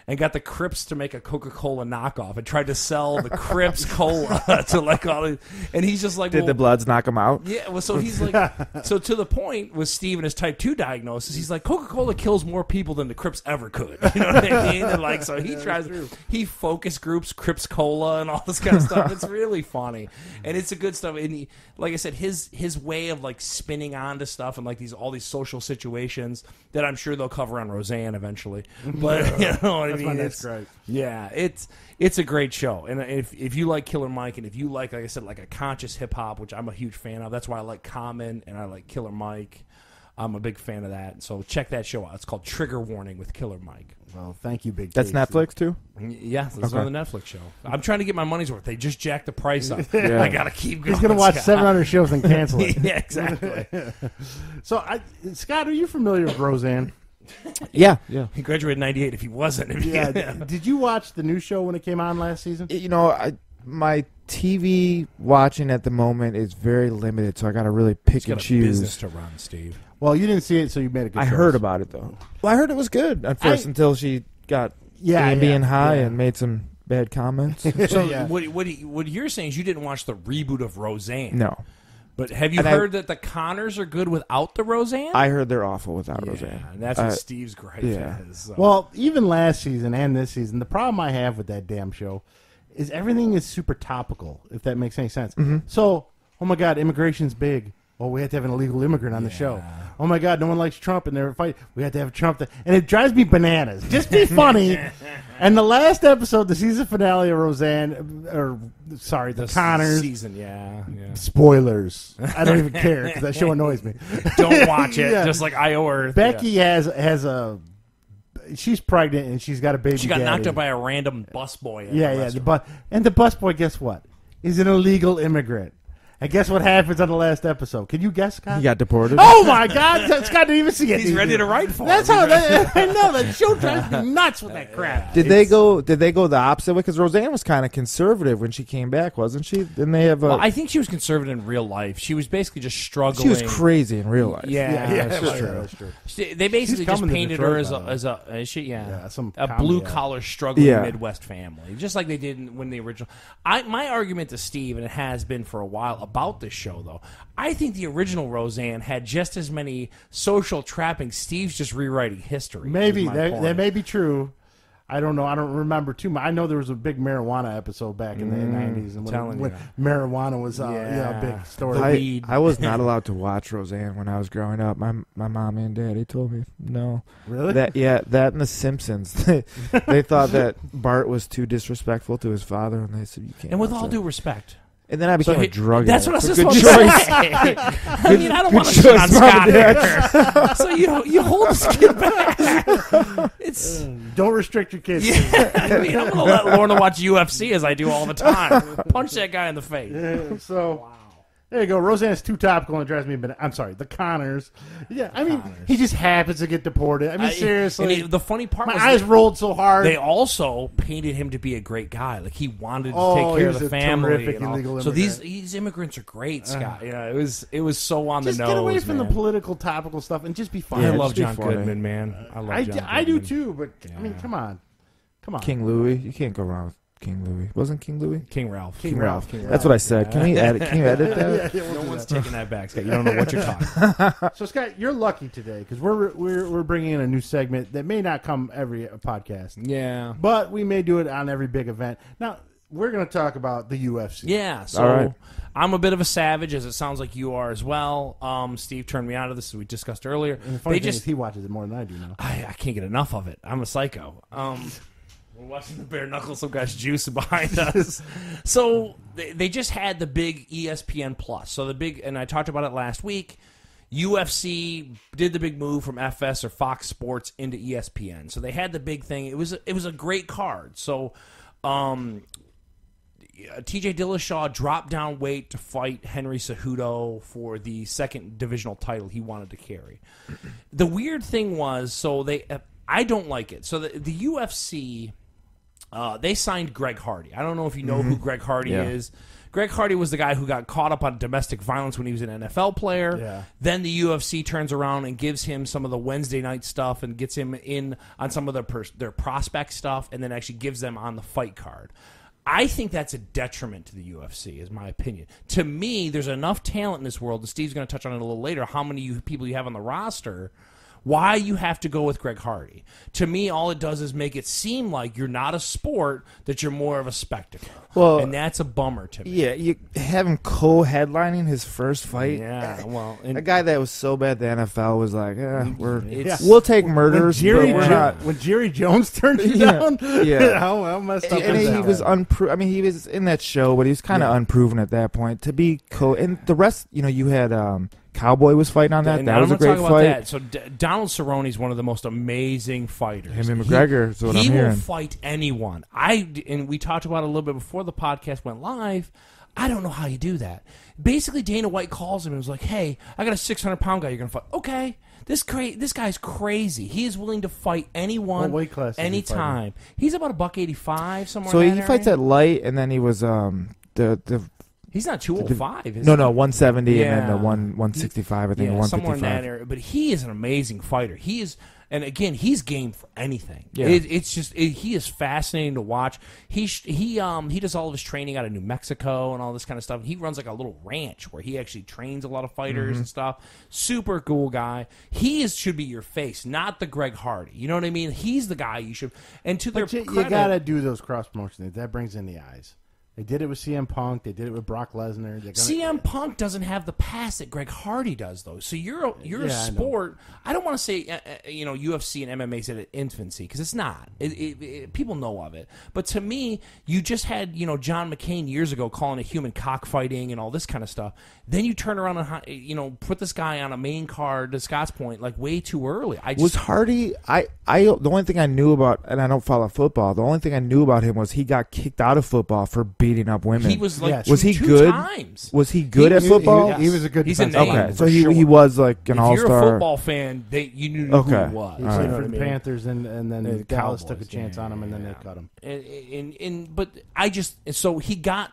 and got the Crips to make a Coca-Cola knockoff and tried to sell the Crips cola to like all these, and he's just like, did well, the Bloods knock him out? yeah, well, so he's like, so to the point with Steve and his type 2 diagnosis, he's like, Coca-Cola kills more people than the Crips ever could. You know what I mean? And like, so he focus groups Crips Cola and all this kind of stuff. It's really funny. And it's a good stuff. And like I said, his way of like spinning onto stuff and like all these social situations that I'm sure they'll cover on Roseanne eventually. But you know what I mean? That's great. Yeah, it's a great show, and if you like Killer Mike, and if you like I said, like a conscious hip hop, which I'm a huge fan of, that's why I like Common and I like Killer Mike. I'm a big fan of that. So check that show out. It's called Trigger Warning with Killer Mike. Well, thank you, Big That's Casey. Netflix too? Yeah, this is on the Netflix show. I'm trying to get my money's worth. They just jacked the price up. Yeah. I got to keep going. He's going to watch Scott. 700 shows and cancel it. Yeah, exactly. So, Scott, are you familiar with Roseanne? Yeah. He graduated in 98 if he wasn't. Yeah. Did you watch the new show when it came on last season? You know, my TV watching at the moment is very limited, so I got to really pick and choose. Business to run, Steve. Well, you didn't see it, so you made a good choice. I heard about it though. Well, I heard it was good at first until she got Ambien high and made some bad comments. So what you're saying is you didn't watch the reboot of Roseanne. No. But have you heard that the Connors are good without the Roseanne? I heard they're awful without Roseanne. And that's what Steve's gripe is. So. Well, even last season and this season, the problem I have with that damn show is everything is super topical, if that makes any sense. Mm-hmm. So, oh my God, immigration's big. Well, we have to have an illegal immigrant on the show. Oh my God, no one likes Trump, and they're fighting. We have to have Trump, and it drives me bananas. Just be funny. And the last episode, the season finale of Roseanne, the Connors season, yeah. Spoilers. I don't even care because that show annoys me. Don't watch it. Just like I or Becky has a. She's pregnant and she's got a baby. She got daddy. knocked up by a random busboy. The busboy, guess what? Is an illegal immigrant. And guess what happens on the last episode? Can you guess, Scott? He got deported. Oh my God! Scott didn't even see it. He's ready to write for. That's how. I know that show drives me nuts with that crap. Did they go the opposite way? Because Roseanne was kind of conservative when she came back, wasn't she? Didn't they have? Well, I think she was conservative in real life. She was basically just struggling. She was crazy in real life. Yeah, that's true. They basically just painted her as a blue collar struggling Midwest family, just like they did when the original. My argument to Steve, and it has been for a while about this show, though, I think the original Roseanne had just as many social trappings. Steve's just rewriting history. Maybe that may be true. I don't know. I don't remember too much. I know there was a big marijuana episode back in the 90s, and when marijuana was a big story. I was not allowed to watch Roseanne when I was growing up. My mommy and daddy told me no. Really? That and The Simpsons. They thought that Bart was too disrespectful to his father, and they said you can't. And with all due respect. And then I became a drug addict. That's what I was supposed to say. I mean, I don't want to shit on Scott here. So you hold this kid back. Don't restrict your kids. Yeah. I mean, I'm going to let Lorna watch UFC as I do all the time. Punch that guy in the face. Yeah, so... Wow. There you go. Roseanne's too topical and drives me. I'm sorry, the Connors. Yeah, I mean, he just happens to get deported. I mean, seriously. The funny part was eyes rolled so hard. They also painted him to be a great guy. Like he wanted to take care of the family. So these immigrants are great, Scott. It was so on the nose. Just get away from the political topical stuff and just be funny. I love John Goodman, man. I do too, but I mean, come on. King Louis, you can't go wrong with King Louis. Wasn't King Louis? King Ralph. King Ralph. That's what I said. Can you edit that? No one's taking that back, Scott. You don't know what you're talking. So, Scott, you're lucky today because we're bringing in a new segment that may not come every podcast. Yeah. But we may do it on every big event. Now, we're going to talk about the UFC. Yeah. So I'm a bit of a savage, as it sounds like you are as well. Steve turned me on to this, as we discussed earlier. And the funny thing is he watches it more than I do now. I can't get enough of it. I'm a psycho. We're watching the bare knuckles. Some guys juicing behind us. So they just had the big ESPN Plus. So the big, and I talked about it last week. UFC did the big move from FS or Fox Sports into ESPN. So they had the big thing. It was a great card. So TJ Dillashaw dropped down weight to fight Henry Cejudo for the second divisional title he wanted to carry. The weird thing was, I don't like it. So the UFC. They signed Greg Hardy. I don't know if you know who Greg Hardy is. Greg Hardy was the guy who got caught up on domestic violence when he was an NFL player. Yeah. Then the UFC turns around and gives him some of the Wednesday night stuff and gets him in on some of their prospect stuff and then actually gives them on the fight card. I think that's a detriment to the UFC, is my opinion. To me, there's enough talent in this world, and Steve's going to touch on it a little later, how many people you have on the roster. Why you have to go with Greg Hardy? To me, all it does is make it seem like you're not a sport, that you're more of a spectacle. Well, and that's a bummer to me. Yeah, you have him co-headlining his first fight. Yeah, well, a guy that was so bad the NFL was like, we'll take murders, when Jerry Jones turned you down. Yeah, how messed up. And he was unproven. I mean, he was in that show, but he was kind of unproven at that point to be and the rest. You had. Cowboy was fighting on that. And That I'm was a gonna great talk fight. about that. So Donald Cerrone is one of the most amazing fighters. Him and McGregor is what I'm He will hearing. fight anyone. And we talked about it a little bit before the podcast went live. I don't know how you do that. Basically, Dana White calls him and was like, "Hey, I got a 600-pound guy you're gonna fight." Okay, this guy's crazy. He is willing to fight anyone, What weight class is he anytime. He's about $185 somewhere. So in he that fights area. at light, and then he was the He's not 205. Is no he? 170 and then Yeah. the 165. I think Yeah, somewhere 155. in that area. But he is an amazing fighter. He is, and again, he's game for anything. Yeah. It's just he is fascinating to watch. He does all of his training out of New Mexico and all this kind of stuff. He runs like a little ranch where he actually trains a lot of fighters and stuff. Super cool guy. Should be your face, not the Greg Hardy. You know what I mean? He's the guy you should. And to their But you credit, got to do those cross promotions. That brings in the eyes. They did it with CM Punk. They did it with Brock Lesnar. CM Punk doesn't have the pass that Greg Hardy does, though. So you're a sport. I don't want to say UFC and MMA is at infancy because it's not. People know of it, but to me, you just had John McCain years ago calling it human cockfighting and all this kind of stuff. Then you turn around and put this guy on a main card to Scott's point like way too early. Was Hardy? I the only thing I knew about, and I don't follow football. The only thing I knew about him was he got kicked out of football for beating up women. He was like was he two good? times. Was he good at football? He was a good. He's a defensive name. Okay, lineman. so for he sure. was like an If all-star. you're a football fan, you knew who Okay. he was. He All played right. You know for what I the mean? Panthers, and then The Dallas Cowboys, took a chance on him, and then they cut him. But I just so he got.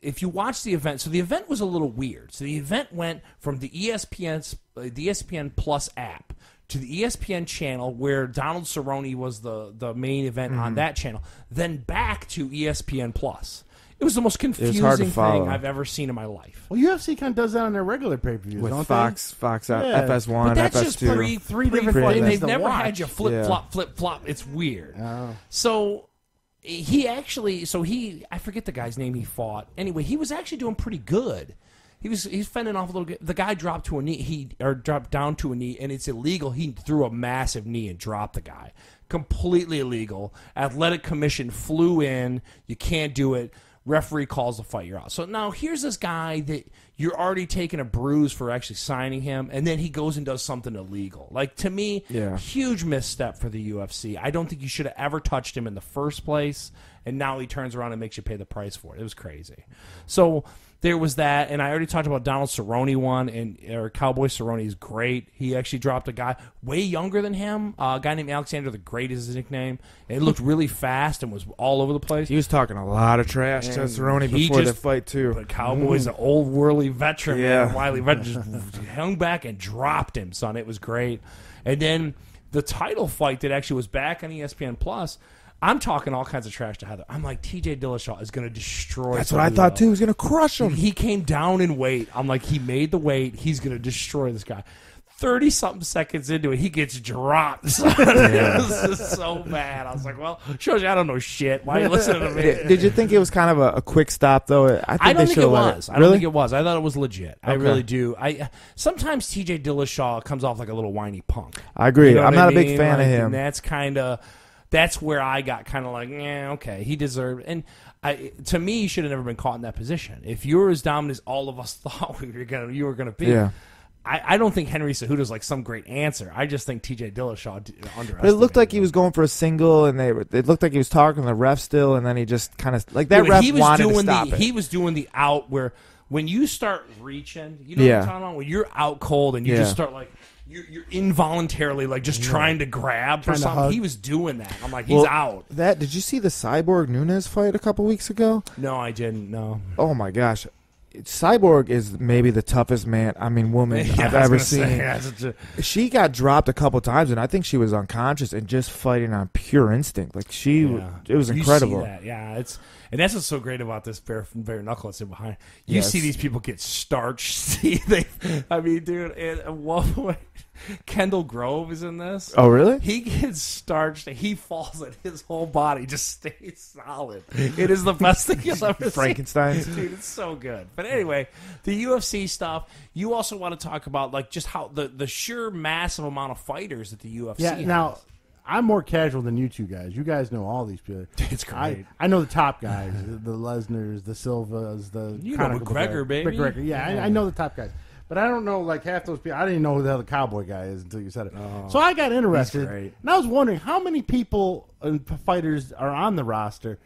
If you watch the event, so the event was a little weird. So the event went from the ESPN Plus app to the ESPN channel where Donald Cerrone was the main event on that channel, then back to ESPN Plus. It was the most hard to confusing follow. thing I've ever seen in my life. Well, UFC kind of does that on their regular pay-per-views, with don't Fox, Yeah. FS1, But that's just FS2. Three different pre- things They've to never watch. had you flip flop. It's weird. they? Oh. So he actually, I forget the guy's name he fought. Anyway, he was actually doing pretty good. He's fending off a little bit. The guy dropped to a knee. Dropped down to a knee, and it's illegal. He threw a massive knee and dropped the guy. Completely illegal. Athletic Commission flew in. You can't do it. Referee calls the fight. You're out. So now here's this guy that you're already taking a bruise for actually signing him, and then he goes and does something illegal. Like, to me, huge misstep for the UFC. I don't think you should have ever touched him in the first place, and now he turns around and makes you pay the price for it. It was crazy. So there was that, and I already talked about Donald Cerrone or Cowboy Cerrone is great. He actually dropped a guy way younger than him, a guy named Alexander the Great is his nickname. And it looked really fast and was all over the place. He was talking a lot of trash to And Cerrone he before the just- fight too. But Cowboy's an old whirly veteran, Yeah. man. Wily veteran just hung back and dropped him, son. It was great. And then the title fight that actually was back on ESPN Plus, I'm talking all kinds of trash to Heather. I'm like, TJ Dillashaw is going to destroy. That's what I thought too. He was gonna crush him. He came down in weight. I'm like, he made the weight. He's going to destroy this guy. 30-something seconds into it, he gets dropped. It was just so bad. I was like, well, shows you I don't know shit. Why are you listening to me? Did you think it was kind of a quick stop though? I don't think it was. I don't think it was. I thought it was legit. I Okay. really do. Sometimes TJ Dillashaw comes off like a little whiny punk. I agree. You know I'm what not I a big mean? fan of Like, him. and that's where I got kind of like, yeah, okay, he deserved. And to me, he should have never been caught in that position. If you were as dominant as all of us thought you were gonna be. Yeah. I don't think Henry Cejudo's like some great answer. I just think TJ Dillashaw underestimated. But it looked like he him. was going for a single, and it looked like he was talking to the ref still, and then he just kind of like that Yeah, ref he was wanted to doing stop it. He was doing the out where when you start reaching, you know what I'm talking about? When you're out cold and you just start like you're involuntarily like just trying to grab for Trying to something. hug. He was doing that. I'm like, he's out. Did you see the Cyborg Nunes fight a couple weeks ago? No, I didn't. No. Oh my gosh. Cyborg is maybe the toughest woman Yeah, I've I was ever gonna say, seen. yeah, it's She got dropped a couple times, and I think she was unconscious and just fighting on pure instinct. Like it was You incredible. see that. Yeah, and that's what's so great about this bare knuckle that's in behind. You Yes. see these people get starched. I mean, dude, at one point, Kendall Grove is in this. Oh, really? He gets starched and he falls and his whole body just stays solid. It is the best thing you'll ever see. Frankenstein's. Dude, it's so good. But anyway, the UFC stuff, you also want to talk about like just how the sheer massive amount of fighters that the UFC has. Now, I'm more casual than you two guys. You guys know all these people. It's great. I know the top guys, the Lesnars, the Silvas, the You know Conor McGregor, McGregor, baby. McGregor. Yeah, I know the top guys. but I don't know like half those people. I didn't even know who the hell the cowboy guy is until you said it. Oh, so I got interested, great. and I was wondering how many people and fighters are on the roster,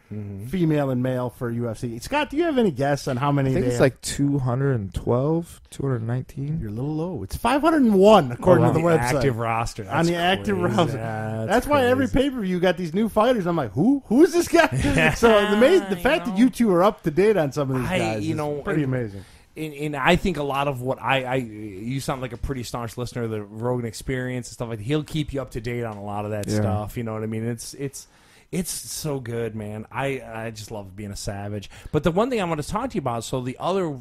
female and male, for UFC. Scott, do you have any guess on how many? I think it's like 212, 219. You're a little low. It's 501 according to the website. Active roster. On the active roster. Yeah, that's why every pay-per-view got these new fighters. I'm like, who is this guy? So the fact that you two are up to date on some of these guys is pretty amazing. And I think a lot of what you sound like a pretty staunch listener of the Rogan Experience and stuff like that. He'll keep you up to date on a lot of that stuff. You know what I mean? It's so good, man. I just love being a savage. But the one thing I want to talk to you about, so the other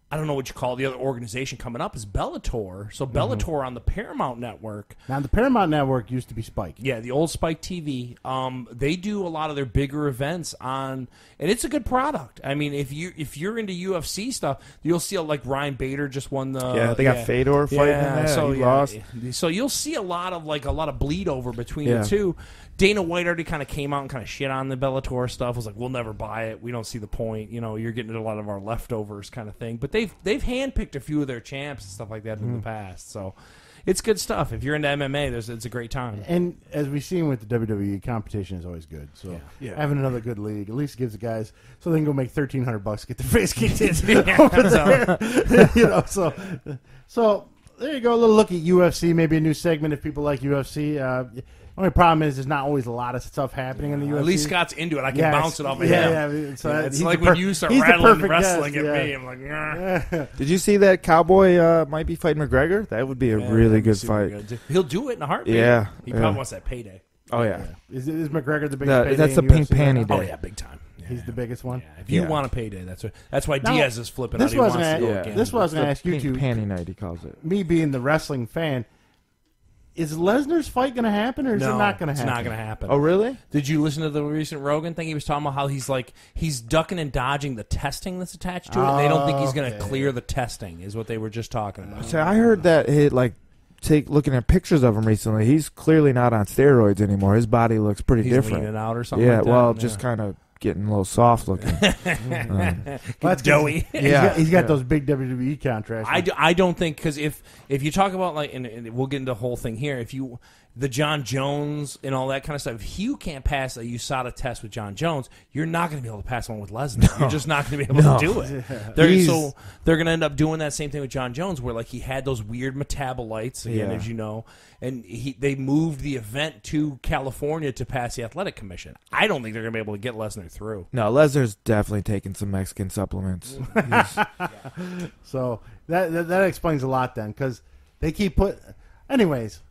I don't know what you call it, the other organization coming up is Bellator. So Bellator on the Paramount Network. Now the Paramount Network used to be Spike. Yeah, the old Spike TV. They do a lot of their bigger events on, and it's a good product. I mean, if you're into UFC stuff, you'll see like Ryan Bader just won the. They got Fedor fighting in there. So he lost. So you'll see a lot of bleed over between the two. Dana White already kind of came out and kind of shit on the Bellator stuff. Was like, we'll never buy it. We don't see the point. You know, you're getting a lot of our leftovers kind of thing. But they've handpicked a few of their champs and stuff like that in the past. So it's good stuff. If you're into MMA, it's a great time. And as we've seen with the WWE, competition is always good. So having another good league at least gives the guys so they can go make $1,300 to get their face kicked in over there. You know, so there you go. A little look at UFC. Maybe a new segment if people like UFC. Only problem is there's not always a lot of stuff happening in the UFC. At least Scott's into it. I can bounce it off of him. Yeah. So it's like when you start rattling wrestling at me. I'm like, Did you see that Cowboy might be fighting McGregor? That would be a really good fight. Good. He'll do it in a heartbeat. Yeah. He probably wants that payday. Oh, yeah. Is McGregor the biggest payday? That's the in pink UFC panty right day. Oh, yeah, big time. He's the biggest one. Yeah. If you want a payday, that's why Diaz is flipping out. He wants to go again. This was going to ask you two. Panty night, he calls it. Me being the wrestling fan, is Lesnar's fight going to happen, or is it not going to happen? It's not going to happen. Oh, really? Did you listen to the recent Rogan thing? He was talking about how he's ducking and dodging the testing that's attached to it, and they don't think he's going to clear the testing, is what they were just talking about. So I heard that looking at pictures of him recently, he's clearly not on steroids anymore. His body looks pretty different. Leaning out or something Yeah, like that? well, just kind of getting a little soft looking. That's doughy. He's got those big WWE contracts. I don't think, because if you talk about like, and we'll get into the whole thing here, the John Jones and all that kind of stuff, if you can't pass a USADA test with John Jones, you're not going to be able to pass one with Lesnar. No. You're just not going to be able to do it. They're going to end up doing that same thing with John Jones, where like he had those weird metabolites, again, as you know, and they moved the event to California to pass the Athletic Commission. I don't think they're going to be able to get Lesnar through. No, Lesnar's definitely taking some Mexican supplements. So that explains a lot then, because they keep anyways.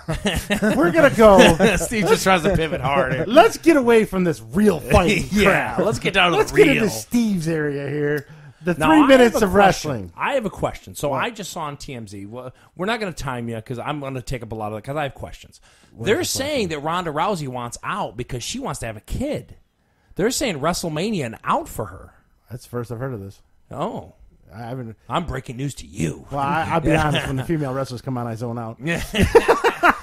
We're gonna go. Steve just tries to pivot hard. Let's get away from this real fighting crap. Let's get down to let's the real. Get into Steve's area here. The 3 minutes of wrestling. I have a question. So I just saw on TMZ. Well, we're not going to time you because I'm going to take up a lot of it because I have questions. They're saying that Ronda Rousey wants out because she wants to have a kid. They're saying WrestleMania and out for her. That's the first I've heard of this. Oh. I haven't. I'm breaking news to you. Well, I'll be honest. When the female wrestlers come on, I zone out. Yeah.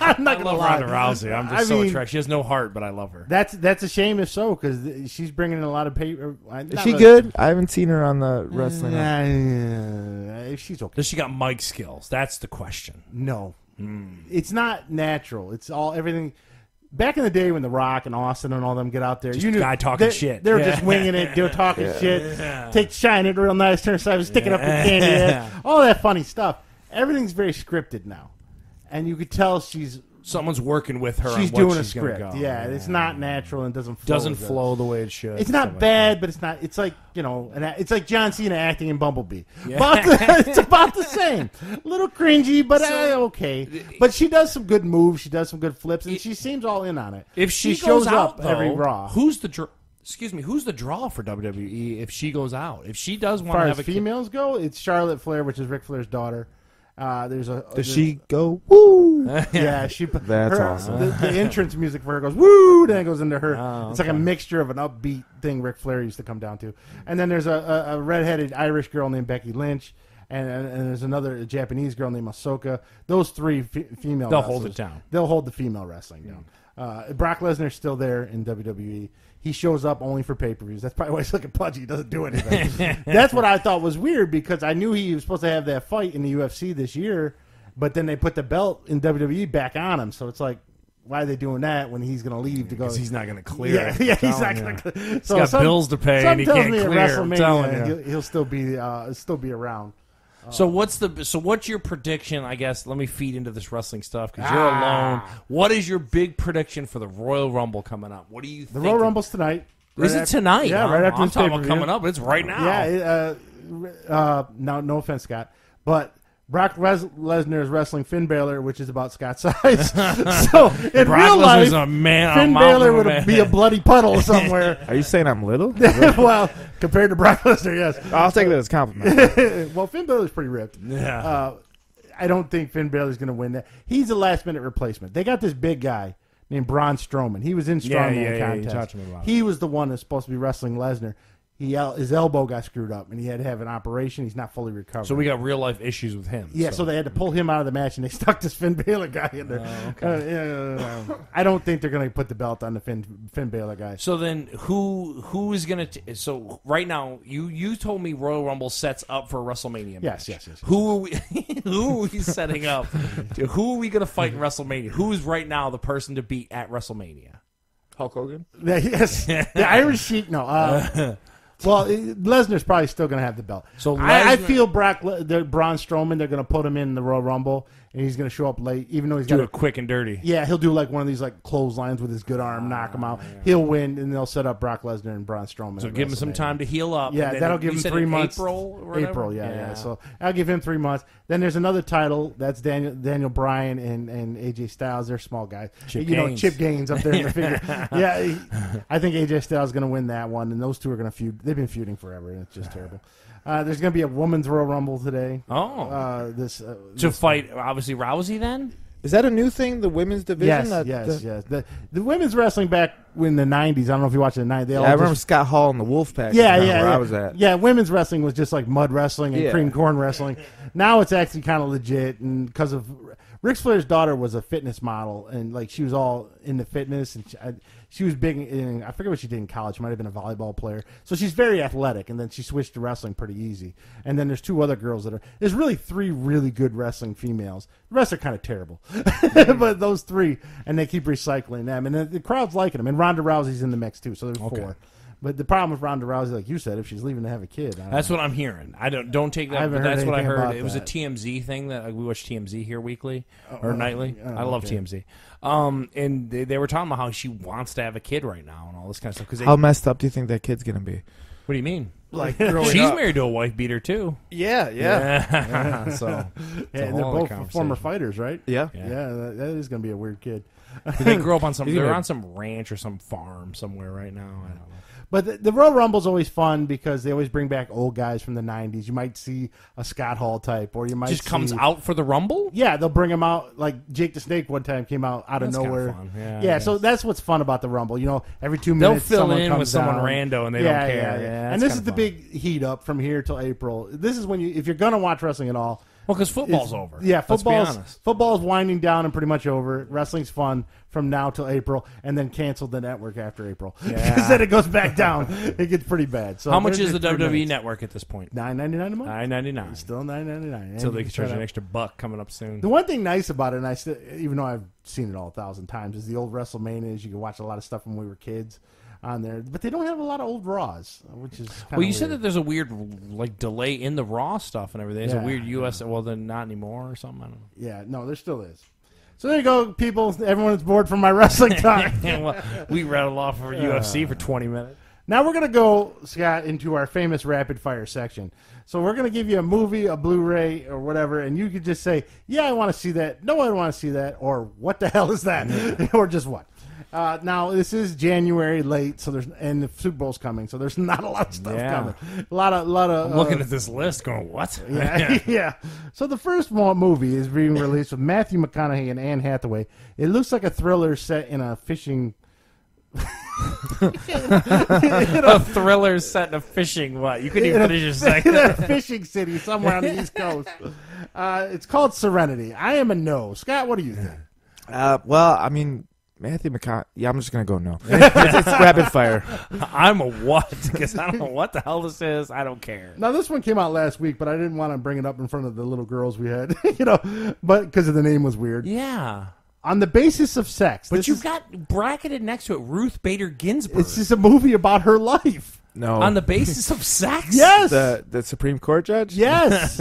I'm not gonna lie. Ronda Rousey. I'm just attracted. She has no heart, but I love her. That's a shame if so, because she's bringing in a lot of paper. Is she good? I haven't seen her on the wrestling. She's okay. Does she got mic skills? That's the question. No, it's not natural. It's everything. Back in the day when The Rock and Austin and all them get out there, just you knew guy talking shit. They were just winging it. They were talking shit. Shine it real nice, turn aside, stick it up your candy head. All that funny stuff. Everything's very scripted now, and you could tell someone's working with her. She's on what doing a she's script. Go. Yeah, it's not natural and doesn't flow the way it should. It's not bad, but it's not. It's like it's like John Cena acting in Bumblebee. Yeah. It's about the same. A little cringy, but okay. But she does some good moves. She does some good flips, and she seems all in on it. If she shows goes out, up every Raw, who's the draw for WWE if she goes out? If she does want to have a females go, it's Charlotte Flair, which is Ric Flair's daughter. Does she go woo? Yeah, That's awesome. The entrance music for her goes woo, then it goes into her. It's like a mixture of an upbeat thing Ric Flair used to come down to. And then there's a redheaded Irish girl named Becky Lynch, and there's another Japanese girl named Ahsoka. Those three female. They'll wrestlers, hold it down. They'll hold the female wrestling down. Brock Lesnar's still there in WWE. He shows up only for pay-per-views. That's probably why he's looking pudgy. He doesn't do anything. That's what I thought was weird because I knew he was supposed to have that fight in the UFC this year, but then they put the belt in WWE back on him. So it's like, why are they doing that when he's going to leave to go? Because he's not going to clear. Yeah, he's not going to. He's got bills to pay and he can't clear. I'm telling you. He'll still be around. So what's your prediction? I guess let me feed into this wrestling stuff because you're alone. What is your big prediction for the Royal Rumble coming up? What do you think? The Royal Rumble's tonight. Is it tonight? Yeah, right after I'm this talking about pay-per-view. coming up. It's right now. Yeah. No offense, Scott, but Brock Lesnar is wrestling Finn Balor, which is about Scott's size. So in Brock real life, Lesnar's a man, Finn Balor would be a bloody puddle somewhere. Are you saying I'm little? Well, compared to Brock Lesnar, yes. I'll take that as a compliment. Well, Finn Balor's pretty ripped. Yeah. I don't think Finn Balor's going to win that. He's a last-minute replacement. They got this big guy named Braun Strowman. He was in Strongland contest. You talked to me about he was the one that's supposed to be wrestling Lesnar. His elbow got screwed up, and he had to have an operation. He's not fully recovered. So we got real-life issues with him. Yeah, so they had to pull him out of the match, and they stuck this Finn Balor guy in there. I don't think they're going to put the belt on the Finn Balor guy. So then who is going to... So right now, you told me Royal Rumble sets up for a WrestleMania match. Yes. Who are we setting up? Who are we going to fight in WrestleMania? Who's right now the person to beat at WrestleMania? Hulk Hogan? Yes. The Irish Sheik, no. Well, Lesnar's probably still going to have the belt. So I feel Braun Strowman, they're going to put him in the Royal Rumble, and he's going to show up late, even though he's do got it quick and dirty. Yeah, he'll do like one of these like clotheslines with his good arm, knock him out. Yeah. He'll win, and they'll set up Brock Lesnar and Braun Strowman. So give him some time to heal up. Yeah, that'll give him 3 months. April, yeah. So I'll give him 3 months. Then there's another title. That's Daniel Bryan and AJ Styles. They're small guys. Chip Gaines up there in the figure. Yeah, I think AJ Styles is going to win that one, and those two are going to feud. They've been feuding forever, and it's just terrible. There's going to be a women's Royal Rumble today. Oh. To fight, obviously, Rousey then? Is that a new thing, the women's division? Yes. The women's wrestling back in the 90s, I don't know if you watched the 90s. I remember Scott Hall and the Wolfpack. Where I was at. Yeah, women's wrestling was just like mud wrestling and cream corn wrestling. Now it's actually kind of legit, and because of Ric Flair's daughter was a fitness model, and like she was all into fitness, and she was big in, I forget what she did in college. She might have been a volleyball player. So she's very athletic, and then she switched to wrestling pretty easy. And then there's two other girls there's really three really good wrestling females. The rest are kind of terrible. But those three, and they keep recycling them. And the crowd's liking them. And Ronda Rousey's in the mix, too, so there's four. But the problem with Ronda Rousey, like you said, if she's leaving to have a kid, that's what I'm hearing. I don't take that. But that's what I heard. It was a TMZ thing that we watch TMZ here weekly or nightly. I love TMZ. And they were talking about how she wants to have a kid right now and all this kind of stuff. How messed up do you think that kid's gonna be? What do you mean? Like she's married to a wife beater too. Yeah. So they're both former fighters, right? Yeah. That is gonna be a weird kid. They grew up on some. They're on some ranch or some farm somewhere right now. I don't know. But the Royal Rumble's always fun because they always bring back old guys from the 90s. You might see a Scott Hall type, or you might comes out for the Rumble? Yeah, they'll bring him out. Like Jake the Snake one time came out of nowhere. Kind of fun. Yeah, so that's what's fun about the Rumble. You know, every 2 minutes they'll fill someone in comes with someone down. rando and they don't care. Yeah. And this is the big heat up from here till April. This is when if you're going to watch wrestling at all. Well, because football's over. Yeah, football's winding down and pretty much over. Wrestling's fun from now till April, and then cancel the network after April. Because then it goes back down. It gets pretty bad. So how much is the WWE network at this point? $9.99 a month. $9.99. Still $9.99. Until they can charge an extra $1 coming up soon. The one thing nice about it, and even though I've seen it all 1,000 times, is the old WrestleManias. You can watch a lot of stuff when we were kids on there, but they don't have a lot of old Raws, which is kind of said that there's a weird delay in the Raw stuff and everything. There's a weird US. Well, then not anymore or something. I don't know. Yeah, no, there still is. So there you go, people. Everyone's bored from my wrestling talk. Well, we rattled off for UFC for 20 minutes. Now we're gonna go, Scott, into our famous rapid fire section. So we're gonna give you a movie, a Blu-ray, or whatever, and you could just say, "Yeah, I want to see that." "No, I don't want to see that," or "What the hell is that?" or just what. Now this is January late, so and the Super Bowl's coming, so there's not a lot of stuff coming. A lot of. I'm looking at this list, going, "What?" Yeah. So the first movie is being released with Matthew McConaughey and Anne Hathaway. It looks like a thriller set in a fishing. A thriller set in a fishing what? You couldn't even finish your second. In a fishing city somewhere on the East Coast. It's called Serenity. I am a no. Scott, what do you think? Well, I mean, Matthew McConaughey. Yeah, I'm just gonna go no. It's rapid fire. I'm a what? Because I don't know what the hell this is. I don't care. Now, this one came out last week, but I didn't want to bring it up in front of the little girls we had, you know, but because the name was weird. Yeah. On the basis of sex. But you've got bracketed next to it Ruth Bader Ginsburg. It's just a movie about her life. No. On the basis of sex? Yes. The Supreme Court judge? Yes.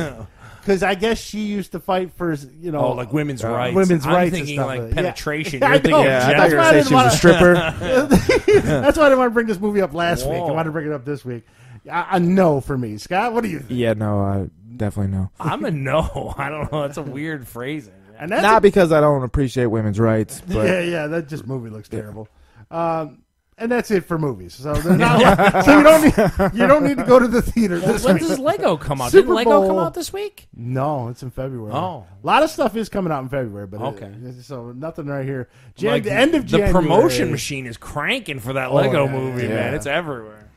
Because I guess she used to fight for, you know. Oh, like women's rights. Women's I'm rights thinking and stuff. like penetration. Yeah, You're thinking Yeah, I thought you were That's going why I to say she was a stripper. That's why I didn't want to bring this movie up last week. I Whoa. wanted to bring it up this week. A no for me. Scott, what do you think? Yeah, no, I definitely no. I'm a no. I don't know. It's a weird phrasing. And that's Not because I don't appreciate women's rights, but yeah, that just movie looks terrible. And that's it for movies. So, so you don't need to go to the theater this When week. does Lego come out? Super Didn't Lego come Bowl. out this week? No, it's in February. Oh. A lot of stuff is coming out in February, but Okay. so nothing right here. Like, the end of January. The promotion machine is cranking for that Lego yeah, movie, yeah. man. It's everywhere.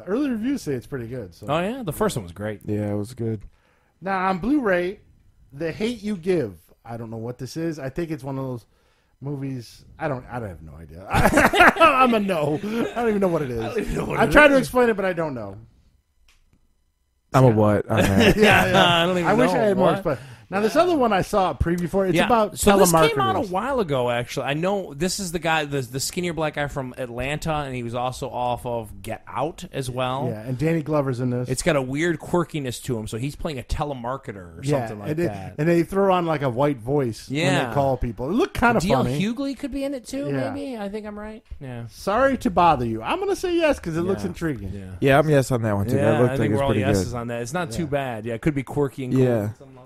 Early reviews say it's pretty good. So. Oh, yeah? The first one was great. yeah, it was good. Now, on Blu-ray, The Hate You Give. I don't know what this is. I think it's one of those movies. I have no idea. I'm a no. I don't even know what it is. I tried to explain it, but I don't know. I'm a what on that? Yeah. I don't even I wish know. I had more What? explain. Now, this other one I saw a preview for. It's about so this telemarketers. came out a while ago, actually. I know this is the guy, the skinnier black guy from Atlanta, and he was also off of Get Out as well. Yeah, and Danny Glover's in this. It's got a weird quirkiness to him, so he's playing a telemarketer or something like that. And they throw on like a white voice when Yeah. they call people. It looked kind of D.L. funny. Hughley could be in it too, Yeah. maybe. I think I'm right. Yeah. Sorry to bother you. I'm going to say yes because it looks intriguing. Yeah. Yeah, I'm yes on that one too. Yeah, that looked I like think it was we're all pretty yeses good. on that. It's not too bad. Yeah, it could be quirky and cool. Yeah. on some level.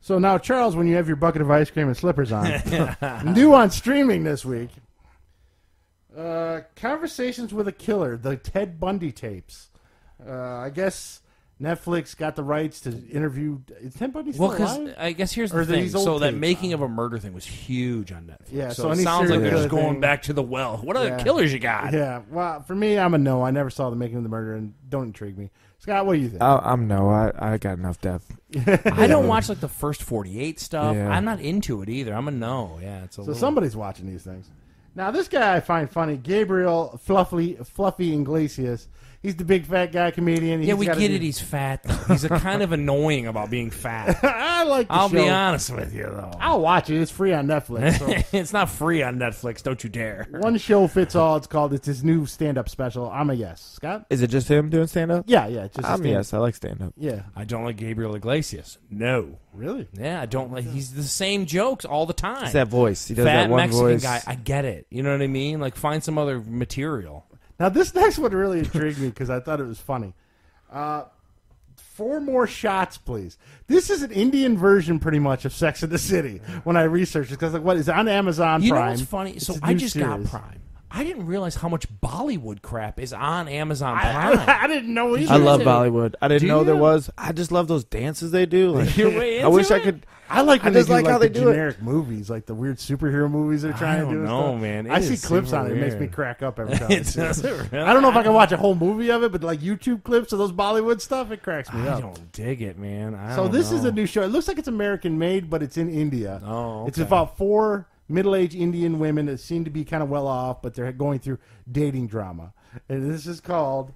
So now, Charles, when you have your bucket of ice cream and slippers on, new on streaming this week, Conversations with a Killer, the Ted Bundy tapes. I guess Netflix got the rights to interview. Is Ted Bundy still Well, because alive? I guess here's Or the thing. these old So that tapes? Making of a Murder thing was huge on Netflix. Yeah, so so it any sounds like serial they're just killer going thing- back to the well. What other Yeah. killers you got? Yeah, well, for me, I'm a no. I never saw the Making of the Murder and don't intrigue me. Scott, what do you think? I'm no. I got enough depth. I don't watch like the first 48 stuff. Yeah. I'm not into it either. I'm a no. Yeah, it's a So little... somebody's watching these things. Now, this guy I find funny, Gabriel Fluffy Iglesias. He's the big fat guy comedian. Yeah, we get it. He's fat. He's a kind of annoying about being fat. I like the I'll show. be honest with you, though. I'll watch it. It's free on Netflix. So. It's not free on Netflix. Don't you dare. One show fits all. It's his new stand-up special. I'm a yes. Scott? Is it just him doing stand up? Yeah. Just a I'm stand- yes. I like stand up. Yeah. I don't like Gabriel Iglesias. No. Really? Yeah, I don't like. He's the same jokes all the time. It's that voice. He does Fat that one Mexican voice. guy. I get it. You know what I mean? Like, find some other material. Now, this next one really intrigued me because I thought it was funny. 4 more shots, please. This is an Indian version, pretty much, of Sex and the City. When I researched it, because what is on Amazon You Prime? know what's funny? It's So a I new just got series. Prime. I didn't realize how much Bollywood crap is on Amazon I Prime. didn't know either. I love too. Bollywood. I didn't Do know there you? was. I just love those dances they do. Like, You're way I into wish I it? could. I like when I just they do like how the they do it. generic movies, like the weird superhero movies they're trying to do. don't and know, stuff. man. It I see is clips super on it. It makes me weird. crack up every time. I It see it. doesn't really. I don't know if I can watch a whole movie of it, but like YouTube clips of those Bollywood stuff, it cracks me I up. don't dig it, man. So this is a new show. It looks like it's American made, but it's in India. Oh, It's okay. about 4 middle-aged Indian women that seem to be kind of well off, but they're going through dating drama. And this is called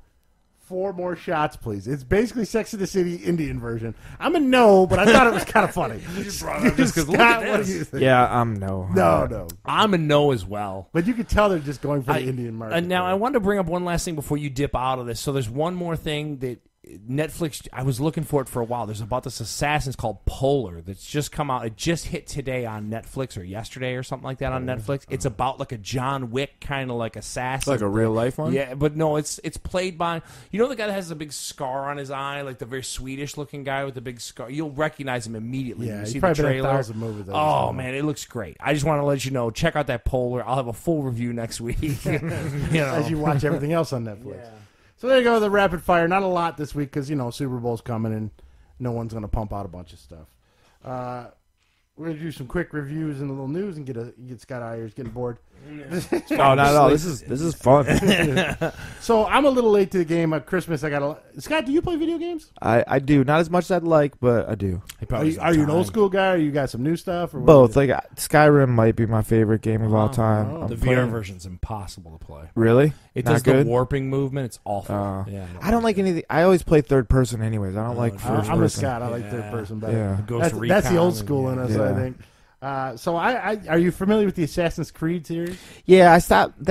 4 More Shots, Please. It's basically Sex and the City Indian version. I'm a no, but I thought it was kind of funny. You just brought it up just 'cause look Scott, at what do this. you think? Yeah, I'm no. No. I'm a no as well. But you can tell they're just going for the Indian market. Now, I wanted to bring up one last thing before you dip out of this. So there's one more thing that Netflix, I was looking for it for a while. There's about this assassin's called Polar that's just come out. It just hit today on Netflix or yesterday or something like that on Netflix. It's about like a John Wick kind of like assassin. Like a real life one. Yeah, but no, it's played by, you know, the guy that has the big scar on his eye, like the very Swedish looking guy with the big scar. You'll recognize him immediately when Yeah, you he's see the probably been in trailer. 1,000 movies. Oh man, it looks great. I just want to let you know, check out that Polar. I'll have a full review next week. you know. As you watch everything else on Netflix. So there you go, the rapid fire. Not a lot this week because, Super Bowl's coming and no one's going to pump out a bunch of stuff. We're going to do some quick reviews and a little news and get Scott Ayers getting bored. No, not at all. This is fun. So I'm a little late to the game. At Christmas, I got Scott, do you play video games? I do. Not as much as I'd like, but I do. Are you an old school guy, or you got some new stuff? Or what Both. Like Skyrim might be my favorite game of all time. The VR version's impossible to play. Really? It Not does good? the warping movement. It's awful. Yeah, I don't like anything. I always play third person anyways. I don't like first person. I'm a Scott. I like third person better. Yeah. That's the old school in us, I think. So are you familiar with the Assassin's Creed series? Yeah, I stopped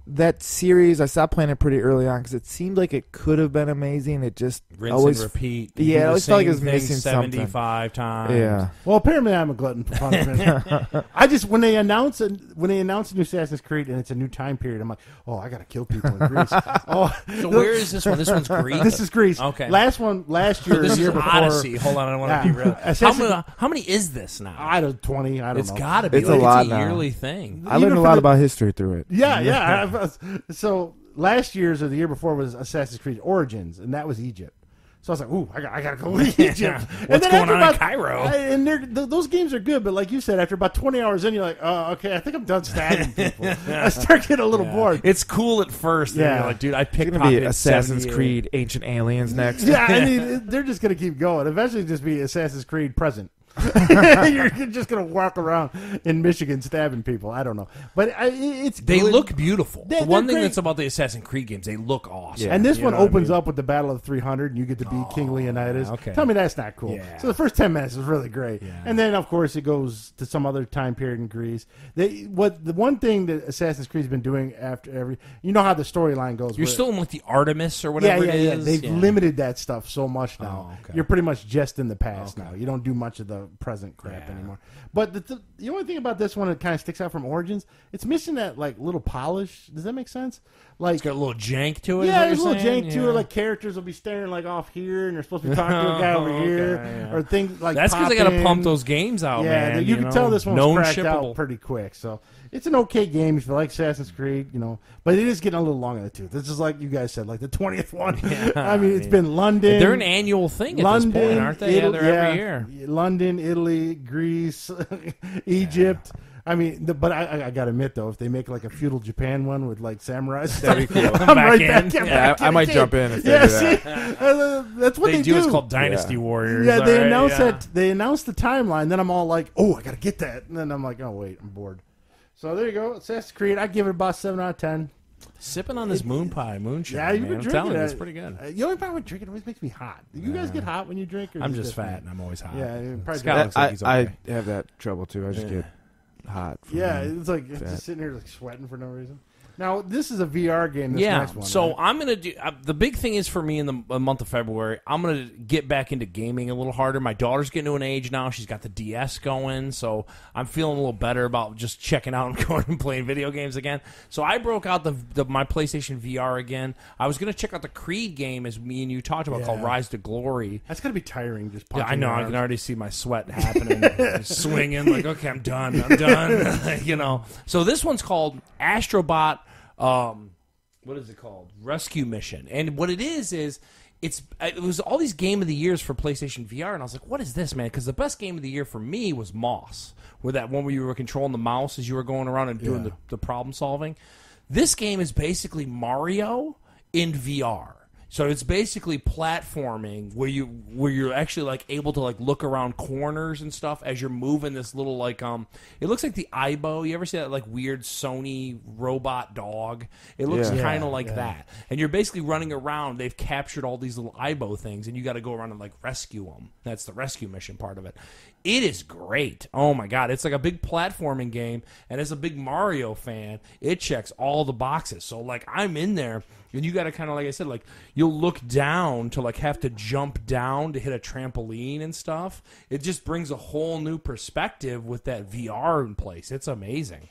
that series. I stopped playing it pretty early on because it seemed like it could have been amazing. It just rinse always and repeat. Yeah, I always felt like it was Same missing thing something. 75 times. Yeah. Well, apparently I'm a glutton for punishment. I just when they announce a new Assassin's Creed and it's a new time period, I'm like, oh, I got to kill people in Greece. So where is this one? This one's Greece. This is Greece. Okay. Last year, this the year is before. Odyssey. Hold on, I want to be real. How many is this now? I don't 20. I don't know. It's got to be. It's like a lot it's a now. yearly thing. I learned a lot about history through it. Yeah. So last year's or the year before was Assassin's Creed Origins, and that was Egypt. So I was like, ooh, I got to go to Egypt. What's going on in Cairo? And those games are good, but like you said, after about 20 hours in, you're like, oh, okay, I think I'm done stabbing people. I start getting a little bored. It's cool at first. Yeah. You're like, dude, I picked It's going to be Assassin's Creed Ancient Aliens next. Yeah, I mean, they're just going to keep going. Eventually just be Assassin's Creed Present. You're just gonna walk around in Michigan stabbing people. I don't know, but they look beautiful. The one thing great. that's about the Assassin's Creed games, they look awesome. Yeah. And this one opens up with the Battle of the 300, and you get to beat King Leonidas. Okay. Tell me that's not cool. Yeah. So the first 10 minutes is really great, and then of course it goes to some other time period in Greece. The one thing that Assassin's Creed's been doing after you know how the storyline goes. You're still in like the Artemis or whatever it is. They've limited that stuff so much now. Oh, okay. You're pretty much just in the past now. You don't do much of the present crap anymore. But the only thing about this one that kind of sticks out from Origins, it's missing that like little polish. Does that make sense? Like it's got a little jank to it. Yeah, there's a little jank to it. Like characters will be staring like off here, and they're supposed to be talking to a guy over here, or things like that's because they got to pump those games out. Yeah, man, you can tell this one's cracked shippable. out pretty quick. So it's an okay game if you like Assassin's Creed, but it is getting a little long in the tooth. This is like you guys said, like the 20th one. I mean, it's been London. They're an annual thing at this point, aren't they? Italy, they're every year. London, Italy, Greece, Egypt. I mean, but I got to admit though, if they make like a feudal Japan one with like samurais, that'd be cool. I'm right back in. I might jump in if they do that. That's what they do. It's called Dynasty Warriors. Yeah, they announced that. They announced the timeline. Then I'm all like, oh, I got to get that. And then I'm like, oh wait, I'm bored. So there you go. Assassin's Creed. I give it about 7 out of 10. Sipping on this Moonpie Moonshine. Yeah, you've been drinking it. It's pretty good. The only problem with drinking always makes me hot. Do you guys get hot when you drink? Or I'm just fat and I'm always hot. Yeah, probably. Scott looks like he's okay. I have that trouble too. I just get hot. It's like just sitting here like sweating for no reason. Now, this is a VR game, this next one. So right? I'm going to do... the big thing is for me in the month of February, I'm going to get back into gaming a little harder. My daughter's getting to an age now. She's got the DS going, so I'm feeling a little better about just checking out and going and playing video games again. So I broke out my PlayStation VR again. I was going to check out the Creed game, as me and you talked about, called Rise to Glory. That's going to be tiring, just punching I know. I around. can already see my sweat happening, swinging, like, okay, I'm done. So this one's called Astrobot... what is it called? Rescue Mission. And what it is it was all these Game of the Years for PlayStation VR, and I was like, what is this, man? Because the best Game of the Year for me was Moss, where that one where you were controlling the mouse as you were going around and doing the problem solving. This game is basically Mario in VR. So it's basically platforming where you're actually like able to like look around corners and stuff as you're moving this little like it looks like the Aibo. You ever see that like weird Sony robot dog? It looks kind of like that. And you're basically running around. They've captured all these little Aibo things, and you got to go around and like rescue them. That's the rescue mission part of it. It is great. Oh my god, it's like a big platforming game, and as a big Mario fan, it checks all the boxes. So like I'm in there. And you got to kind of, like I said, like you'll look down to like have to jump down to hit a trampoline and stuff. It just brings a whole new perspective with that VR in place. It's amazing.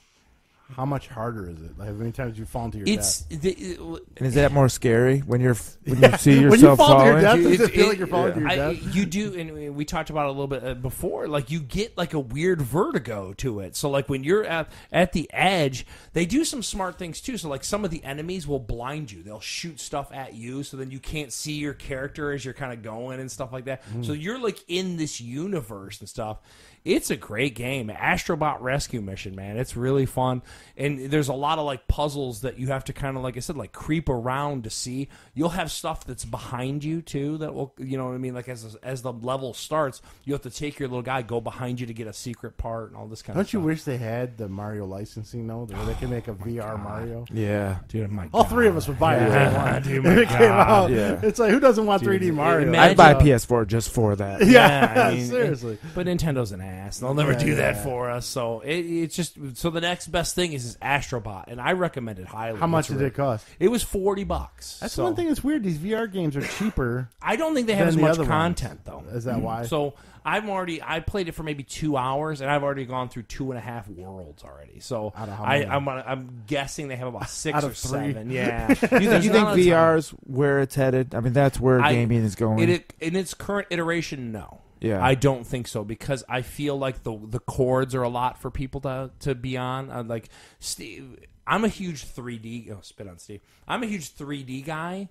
How much harder is it? Like, how many times do you fall into your death? And is that more scary when you see yourself when you fall falling? to your death, does it feel like you're falling to your death? You do, and we talked about it a little bit before. Like you get like a weird vertigo to it. So like when you're at the edge, they do some smart things too. So like some of the enemies will blind you. They'll shoot stuff at you, so then you can't see your character as you're kind of going and stuff like that. So you're like in this universe and stuff. It's a great game. Astrobot Rescue Mission, man. It's really fun. and there's a lot of like puzzles that you have to kind of, like I said, like creep around to see. You'll have stuff that's behind you too that will, you know what I mean? Like as the level starts, you have to take your little guy, go behind you to get a secret part and all this kind of stuff. Don't you wish they had the Mario licensing though, where they can make a VR Mario? Yeah, dude, my all God. three of us would buy it. Yeah, dude, if it came out. Yeah. It's like, who doesn't want 3D Mario? I'd buy PS4 just for that. Yeah, I mean, seriously. But Nintendo's an ass. They'll never do that for us. So it's just, so the next best thing is Astrobot, and I recommend it highly. How much did it cost? It was $40. That's one thing that's weird. These VR games are cheaper. I don't think they have as much content though. Is that why? So I played it for maybe 2 hours, and I've already gone through 2.5 worlds already. So I'm guessing they have about 6 or 7. Yeah. You think VR's where it's headed? I mean, that's where gaming is going. In its current iteration, no. Yeah, I don't think so, because I feel like the chords are a lot for people to be on. Like Steve, I'm a huge 3D. Oh, spit on Steve. I'm a huge 3D guy.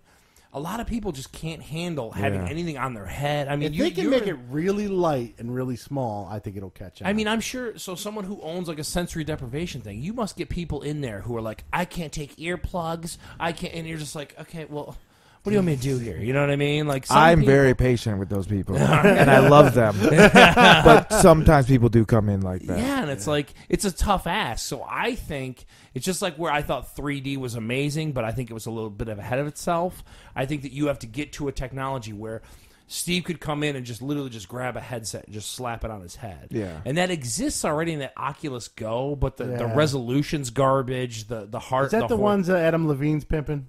A lot of people just can't handle having anything on their head. I mean, if they can make it really light and really small, I think it'll catch on. I mean, I'm sure. So someone who owns like a sensory deprivation thing, you must get people in there who are like, I can't take earplugs. I can't, and you're just like, okay, well, what do you want me to do here? You know what I mean? Like, I'm very patient with those people, and I love them. But sometimes people do come in like that. Yeah, and it's like, it's a tough ask. So I think it's just like where I thought 3D was amazing, but I think it was a little bit ahead of itself. I think that you have to get to a technology where Steve could come in and just literally just grab a headset and just slap it on his head. Yeah. And that exists already in that Oculus Go, but the resolution's garbage, the heart. Is that the ones that Adam Levine's pimping?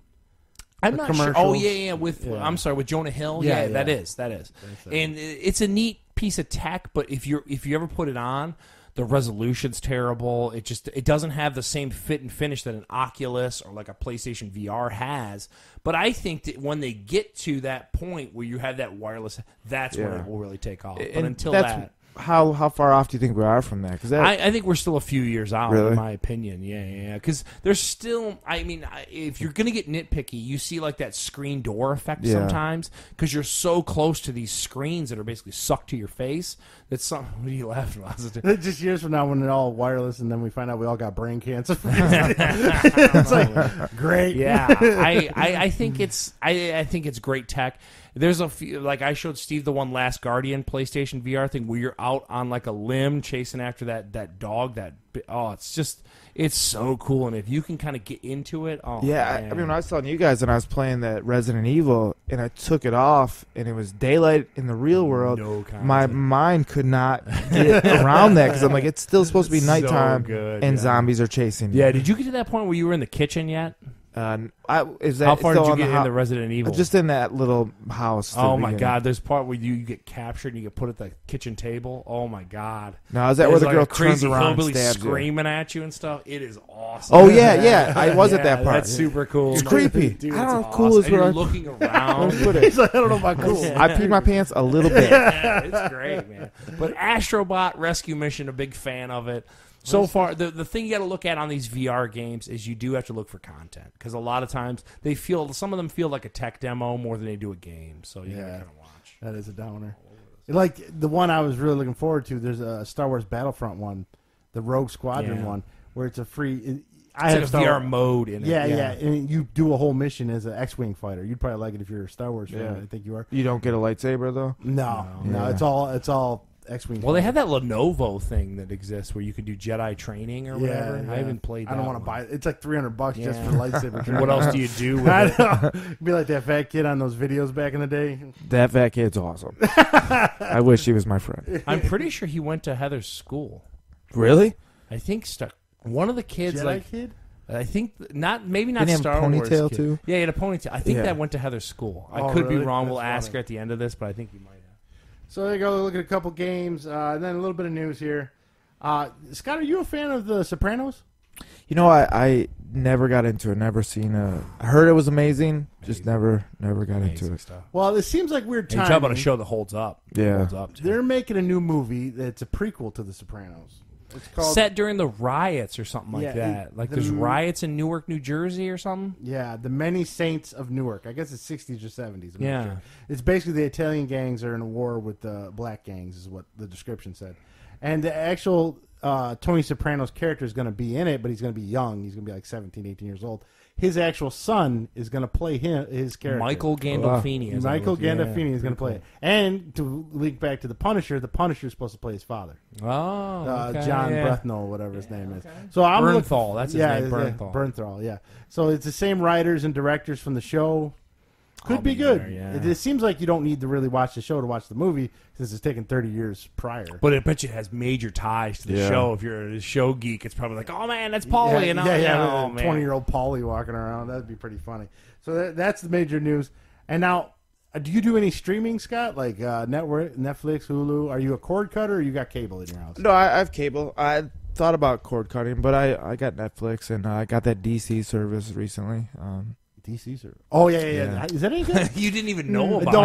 I'm not sure. Oh, yeah. I'm sorry, with Jonah Hill. Yeah, that is. And it's a neat piece of tech, but if you ever put it on, the resolution's terrible. It doesn't have the same fit and finish that an Oculus or like a PlayStation VR has. But I think that when they get to that point where you have that wireless, that's when it will really take off. But until that. How far off do you think we are from that? Because I think we're still a few years out, in my opinion. Yeah. Because there's still, I mean, if you're going to get nitpicky, you see like that screen door effect sometimes because you're so close to these screens that are basically sucked to your face. That's something. What are you laughing about? Just years from now when they're all wireless and then we find out we all got brain cancer. It's like, great. Yeah. I think it's great tech. There's a few, like I showed Steve the one Last Guardian PlayStation VR thing where you're out on like a limb chasing after that dog. It's so cool. And if you can kind of get into it, I mean, when I was telling you guys and I was playing that Resident Evil and I took it off and it was daylight in the real world, my mind could not get around that because I'm like, it's still supposed to be nighttime and zombies are chasing you. Yeah, did you get to that point where you were in the kitchen yet? How far did you get in the Resident Evil? Just in that little house. Oh my God! There's part where you get captured and you get put at the kitchen table. Oh my God! Now is that where the girl turns crazy around hillbilly and stabs screaming at you and stuff? It is awesome. Oh yeah. I was at that part. That's super cool. It's creepy. Dude, I don't know. awesome. Cool is where where looking around. He's like, I don't know about cool. I peed my pants a little bit. Yeah, it's great, man. But Astrobot Rescue Mission, a big fan of it. So far, the thing you got to look at on these VR games is you do have to look for content because a lot of times some of them feel like a tech demo more than they do a game. So you gotta kind of watch. That is a downer. Like the one I was really looking forward to. There's a Star Wars Battlefront one, the Rogue Squadron one, where it's a free. I have a VR mode in it. Yeah, and you do a whole mission as an X-wing fighter. You'd probably like it if you're a Star Wars fan. I think you are. You don't get a lightsaber though. No. It's all X-wing. Well, they have that Lenovo thing that exists where you can do Jedi training or whatever. Yeah. I haven't played that. I don't want to buy it. It's like $300 just for lightsaber training. What else do you do with I it? know. Be like that fat kid on those videos back in the day. That fat kid's awesome. I wish he was my friend. I'm pretty sure he went to Heather's school. Really? I think one of the kids Jedi kid? I think maybe not Didn't he have Star a Wars. ponytail kid. too? Yeah, he had a ponytail. I think that went to Heather's school. I could be wrong. We'll ask her at the end of this, but I think he might have. So there you go. Look at a couple games, and then a little bit of news here. Scott, are you a fan of The Sopranos? You know, I never got into it. Never seen I heard it was amazing. Just never got into it. Stuff. Well, it seems like weird timing. You talk about a show that holds up. Yeah. Holds up They're making a new movie that's a prequel to The Sopranos. It's called set during the riots or something like that. Like there's riots in Newark, New Jersey or something. Yeah, the Many Saints of Newark. I guess it's 60s or 70s. I'm not Yeah. sure. It's basically the Italian gangs are in a war with the black gangs is what the description said. And the actual Tony Soprano's character is going to be in it, but he's going to be young. He's going to be like 17, 18 years old. His actual son is going to play his character. Michael Gandolfini. Michael Gandolfini is going to play it. And to link back to the Punisher is supposed to play his father. Oh, okay, John Brethnall, whatever his name is. So I'm Bernthal, that's his name, Bernthal. Bernthal, yeah. So it's the same writers and directors from the show. Could be good. There, yeah. It seems like you don't need to really watch the show to watch the movie since it's taken 30 years prior. But I bet you it has major ties to the show. If you're a show geek, it's probably like, oh man, that's Paulie. Yeah, 20-year-old Paulie walking around. That'd be pretty funny. So that's the major news. And now, do you do any streaming, Scott? Like network, Netflix, Hulu? Are you a cord cutter or you got cable in your house? No, I have cable. I thought about cord cutting, but I got Netflix and I got that DC service recently. DC service. Oh yeah. Is that any good? You didn't even know about it.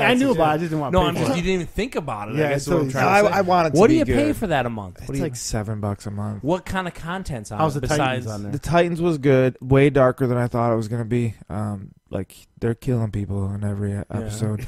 I knew about it. I just didn't want to pay for it. You didn't even think about it. Yeah, I guess so what I'm trying to say. I wanted to What do be you pay good. for that a month? It's like $7 a month. What kind of content's on How's it the besides Titans on there? The Titans was good. Way darker than I thought it was going to be. Like they're killing people in every episode.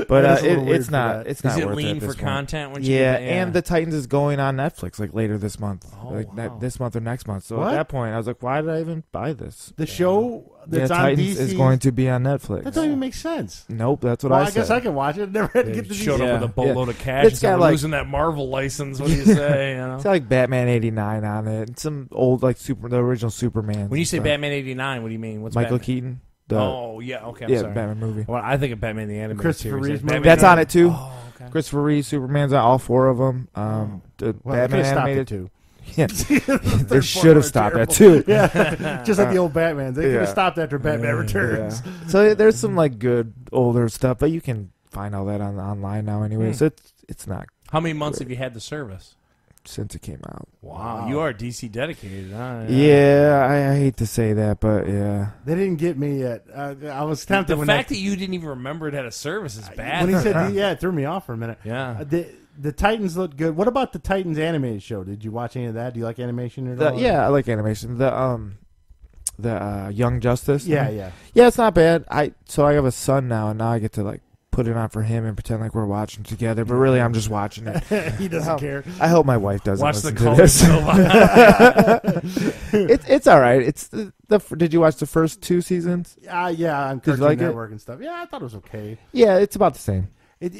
But it's not. It's not Is it worth lean at this for point. content? When And the Titans is going on Netflix like later this month, wow. this month or next month. So What? at that point, I was like, why did I even buy this? The show that's on Titans DC is going to be on Netflix. That doesn't even make sense. Nope, that's what Well, I I said. guess I can watch it. Never had to get the showed DC. up with a boatload of cash. It's and said, got we're like- losing that Marvel license. What do you say? You know? It's got like Batman '89 on it, and some old like the original Superman. When you say Batman '89, what do you mean? What's Michael Batman? Keaton. Oh yeah, okay. I'm yeah, sorry. Batman movie. Well, I think of Batman the animated Christopher series. Reeve's Batman movie. That's on it too. Oh, okay. Christopher Reeve, Superman's on all 4 of them. The Well, Batman stopped animated it too. Yeah, they should have stopped that too. Yeah, just like the old Batman. They could have Yeah. stopped after Batman Returns. Yeah. So there's some like good older stuff, but you can find all that online now anyway. So it's not How many months have you had the service? since it came out. Wow, you are DC dedicated, huh? Yeah, I hate to say that, but yeah. They didn't get me yet. I was tempted The when fact that you didn't even remember it had a service is bad. when he said, it threw me off for a minute. Yeah. The Titans looked good. What about the Titans animated show? Did you watch any of that? Do you like animation at all? Yeah, I like animation. The Young Justice. Yeah. Yeah, it's not bad. I have a son now, and now I get to like put it on for him and pretend like we're watching together. But really, I'm just watching it. He doesn't care. I hope my wife doesn't Watch the listen to Call this. Silva. It's all right. It's did you watch the first 2 seasons? Yeah, on Did you Cartoon like it? Network and stuff. Yeah, I thought it was okay. Yeah, it's about the same.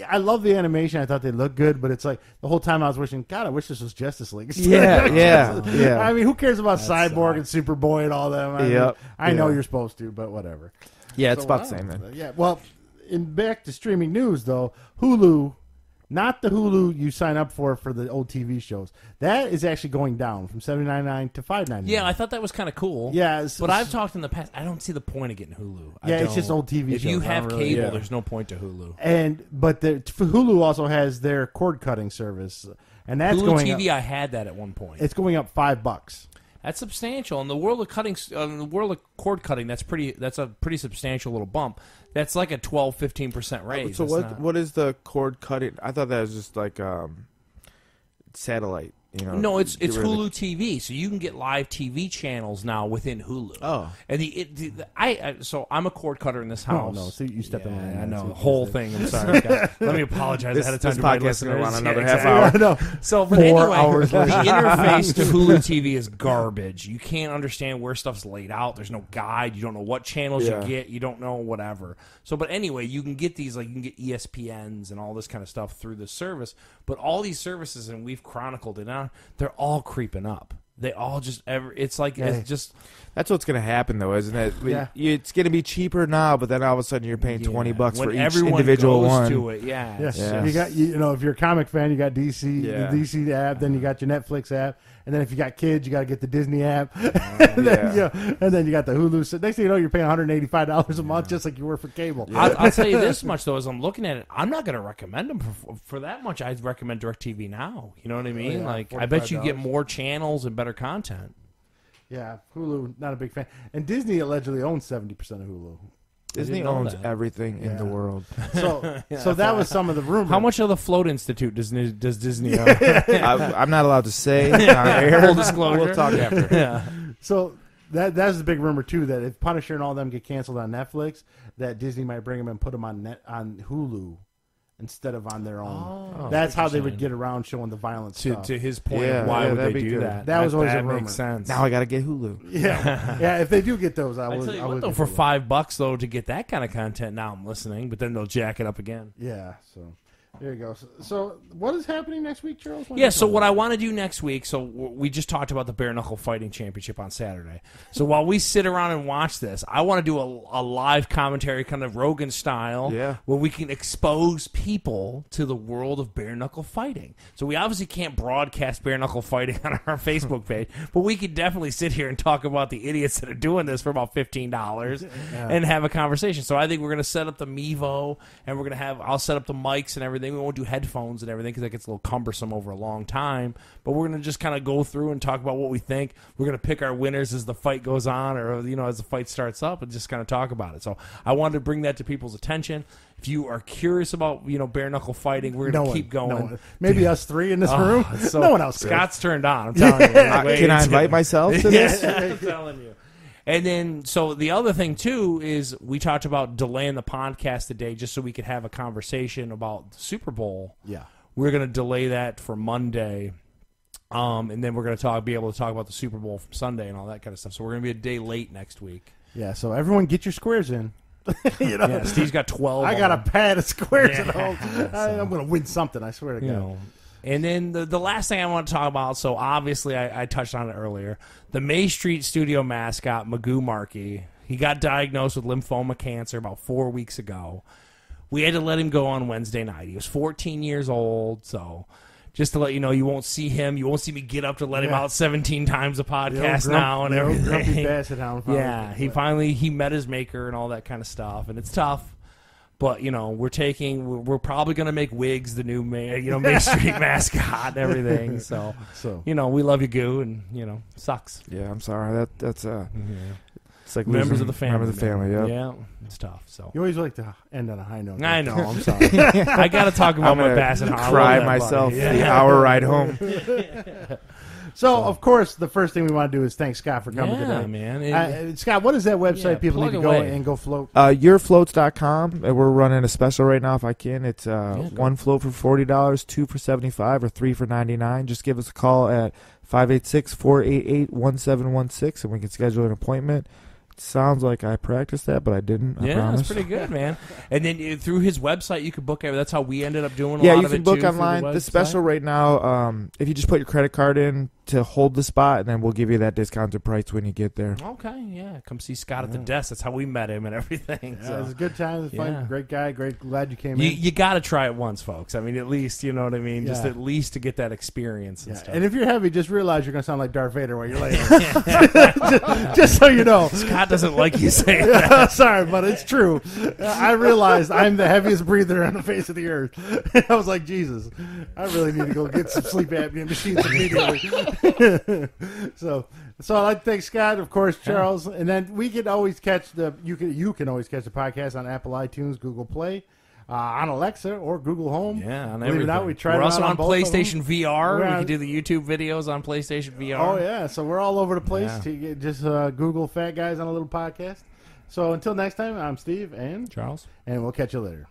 I love the animation. I thought they looked good, but it's like the whole time I was wishing, God, I wish this was Justice League. Yeah. I mean, who cares about That Cyborg and sucks. Superboy and all them? I Yep. know Yeah. you're supposed to, but whatever. Yeah, it's So, about the wow. same then. Yeah, well, back to streaming news though, Hulu, not the Hulu you sign up for the old TV shows. That is actually going down from $7.99 to $5.99. Yeah, I thought that was kind of cool. Yeah, But I've talked in the past. I don't see the point of getting Hulu. Yeah, it's just old TV If shows. you I have don't really- cable, yeah. there's no point to Hulu. But Hulu also has their cord cutting service, and that's Hulu going TV, up. I had that at one point. It's going up $5. That's substantial. In the world of cutting, in the world of cord cutting, that's a pretty substantial little bump. That's like a 12-15% raise. So That's not- what is the cord cutting? I thought that was just like satellite. You know, No, it's get rid of Hulu TV, so you can get live TV channels now within Hulu. Oh. And so I'm a cord cutter in this house. no, so you stepped in line. I know See the what whole you thing. I'm sorry, guys. Let me apologize ahead of time This to my podcast is gonna listeners. run another Yeah, half exactly. hour. I know. So, but 4 anyway, hours the later. interface to Hulu TV is garbage. You can't understand where stuff's laid out. There's no guide. You don't know what channels Yeah. you get. You don't know whatever. So, but anyway, you can get these, like you can get ESPNs and all this kind of stuff through the service. But all these services, and we've chronicled it out, they're all creeping up. They all just it's like it's just That's what's going to happen, though, isn't it? Yeah. It's going to be cheaper now, but then all of a sudden you're paying $20 when for each everyone individual goes one. to it. Yeah, Yes. Yeah. You got if you're a comic fan, you got DC, Yeah. the DC app, then you got your Netflix app, and then if you got kids, you got to get the Disney app, and then you got the Hulu. So next thing you know, you're paying $185 a month, just like you were for cable. I'll tell you this much though, as I'm looking at it, I'm not going to recommend them for that much. I'd recommend DirecTV now. You know what I mean? yeah, Like, I bet you get $45. more channels and better content. Yeah, Hulu, not a big fan. And Disney allegedly owns 70% of Hulu. Disney didn't know owns that. everything in the Yeah. world. So that was some of the rumors. How much of the Float Institute does Disney own? I'm not allowed to say on air. Full disclosure. We'll talk after. Yeah. So that's the big rumor too, that if Punisher and all them get canceled on Netflix, that Disney might bring them and put them on Hulu instead of on their own. Oh, that's how they would interesting. get around showing the violent To stuff. his point, Yeah, of why would that'd they be do good. that? That was always a that rumor. makes sense. Now I got to get Hulu. Yeah, if they do get those, I I would. tell you I what, would though, get for those. $5 though to get that kind of content, now I'm listening, but then they'll jack it up again. Yeah, so there you go. So what is happening next week, Charles? Yeah, so what I want to do next week, so we just talked about the Bare Knuckle Fighting Championship on Saturday. So while we sit around and watch this, I want to do a live commentary, kind of Rogan style, where we can expose people to the world of bare knuckle fighting. So we obviously can't broadcast bare knuckle fighting on our Facebook page, but we could definitely sit here and talk about the idiots that are doing this for about $15 and have a conversation. So I think we're going to set up the Mevo, and we're going to I'll set up the mics and everything. We won't do headphones and everything because that gets a little cumbersome over a long time. But we're going to just kind of go through and talk about what we think. We're going to pick our winners as the fight goes on, or as the fight starts up, and just kind of talk about it. So I wanted to bring that to people's attention. If you are curious about bare knuckle fighting, we're going to keep going. No one. Maybe us three in this room. So no one else. Scott's turned on. I'm telling you. Can I invite myself to this? I'm telling you. And then, so the other thing, too, is we talked about delaying the podcast today just so we could have a conversation about the Super Bowl. Yeah. We're going to delay that for Monday. And then we're going to be able to talk about the Super Bowl from Sunday and all that kind of stuff. So we're going to be a day late next week. Yeah, so everyone get your squares in. Yeah, Steve's got 12. I got a pad of squares at home. So, I'm going to win something, I swear to God. And then the last thing I want to talk about, so obviously I touched on it earlier, the May Street Studio mascot, Magoo Markey, he got diagnosed with lymphoma cancer about 4 weeks ago. We had to let him go on Wednesday night. He was 14 years old, so just to let you know, you won't see him. You won't see me get up to let him out 17 times a podcast now and everything. Grumpy Basset Hound he met his maker and all that kind of stuff, and it's tough. But, we're probably going to make Wiggs the new, Main Street mascot and everything. So, we love you, Goo, and, sucks. Yeah, I'm sorry. That's it's like members of the family. Members of the family, Yeah, it's tough. So you always like to end on a high note. I know. I'm sorry. I got to talk about my Basset Hound. Cry myself the hour ride home. So, of course, the first thing we want to do is thank Scott for coming today. Man. Scott, what is that website people need to go and go float? Yourfloats.com. And we're running a special right now if I can. It's one float for $40, two for $75, or three for $99. Just give us a call at 586-488-1716, and we can schedule an appointment. Sounds like I practiced that, but I didn't. I promise. That's pretty good, man. And then through his website, you could book. That's how we ended up doing. Yeah, you can book online. The special right now, if you just put your credit card in to hold the spot, and then we'll give you that discounted price when you get there. Okay, yeah. Come see Scott at the desk. That's how we met him and everything. Yeah, it was a good time. It was fun. Great guy. Glad you came in. You got to try it once, folks. I mean, at least, you know what I mean? Just at least to get that experience and stuff. And if you're heavy, just realize you're going to sound like Darth Vader while you're laying. just so you know. Scott doesn't like you saying that. Sorry, but it's true. I realized I'm the heaviest breather on the face of the earth. I was like, Jesus, I really need to go get some sleep apnea machines immediately. So I'd like to thank Scott, of course, Charles, and then we can always catch you can always catch the podcast on Apple iTunes, Google Play, on Alexa or Google Home. Yeah, on everything. We're also on PlayStation VR. We can do the YouTube videos on PlayStation VR. Oh yeah, so we're all over the place. Yeah. Just Google Fat Guys on a Little Podcast. So until next time, I'm Steve and Charles, and we'll catch you later.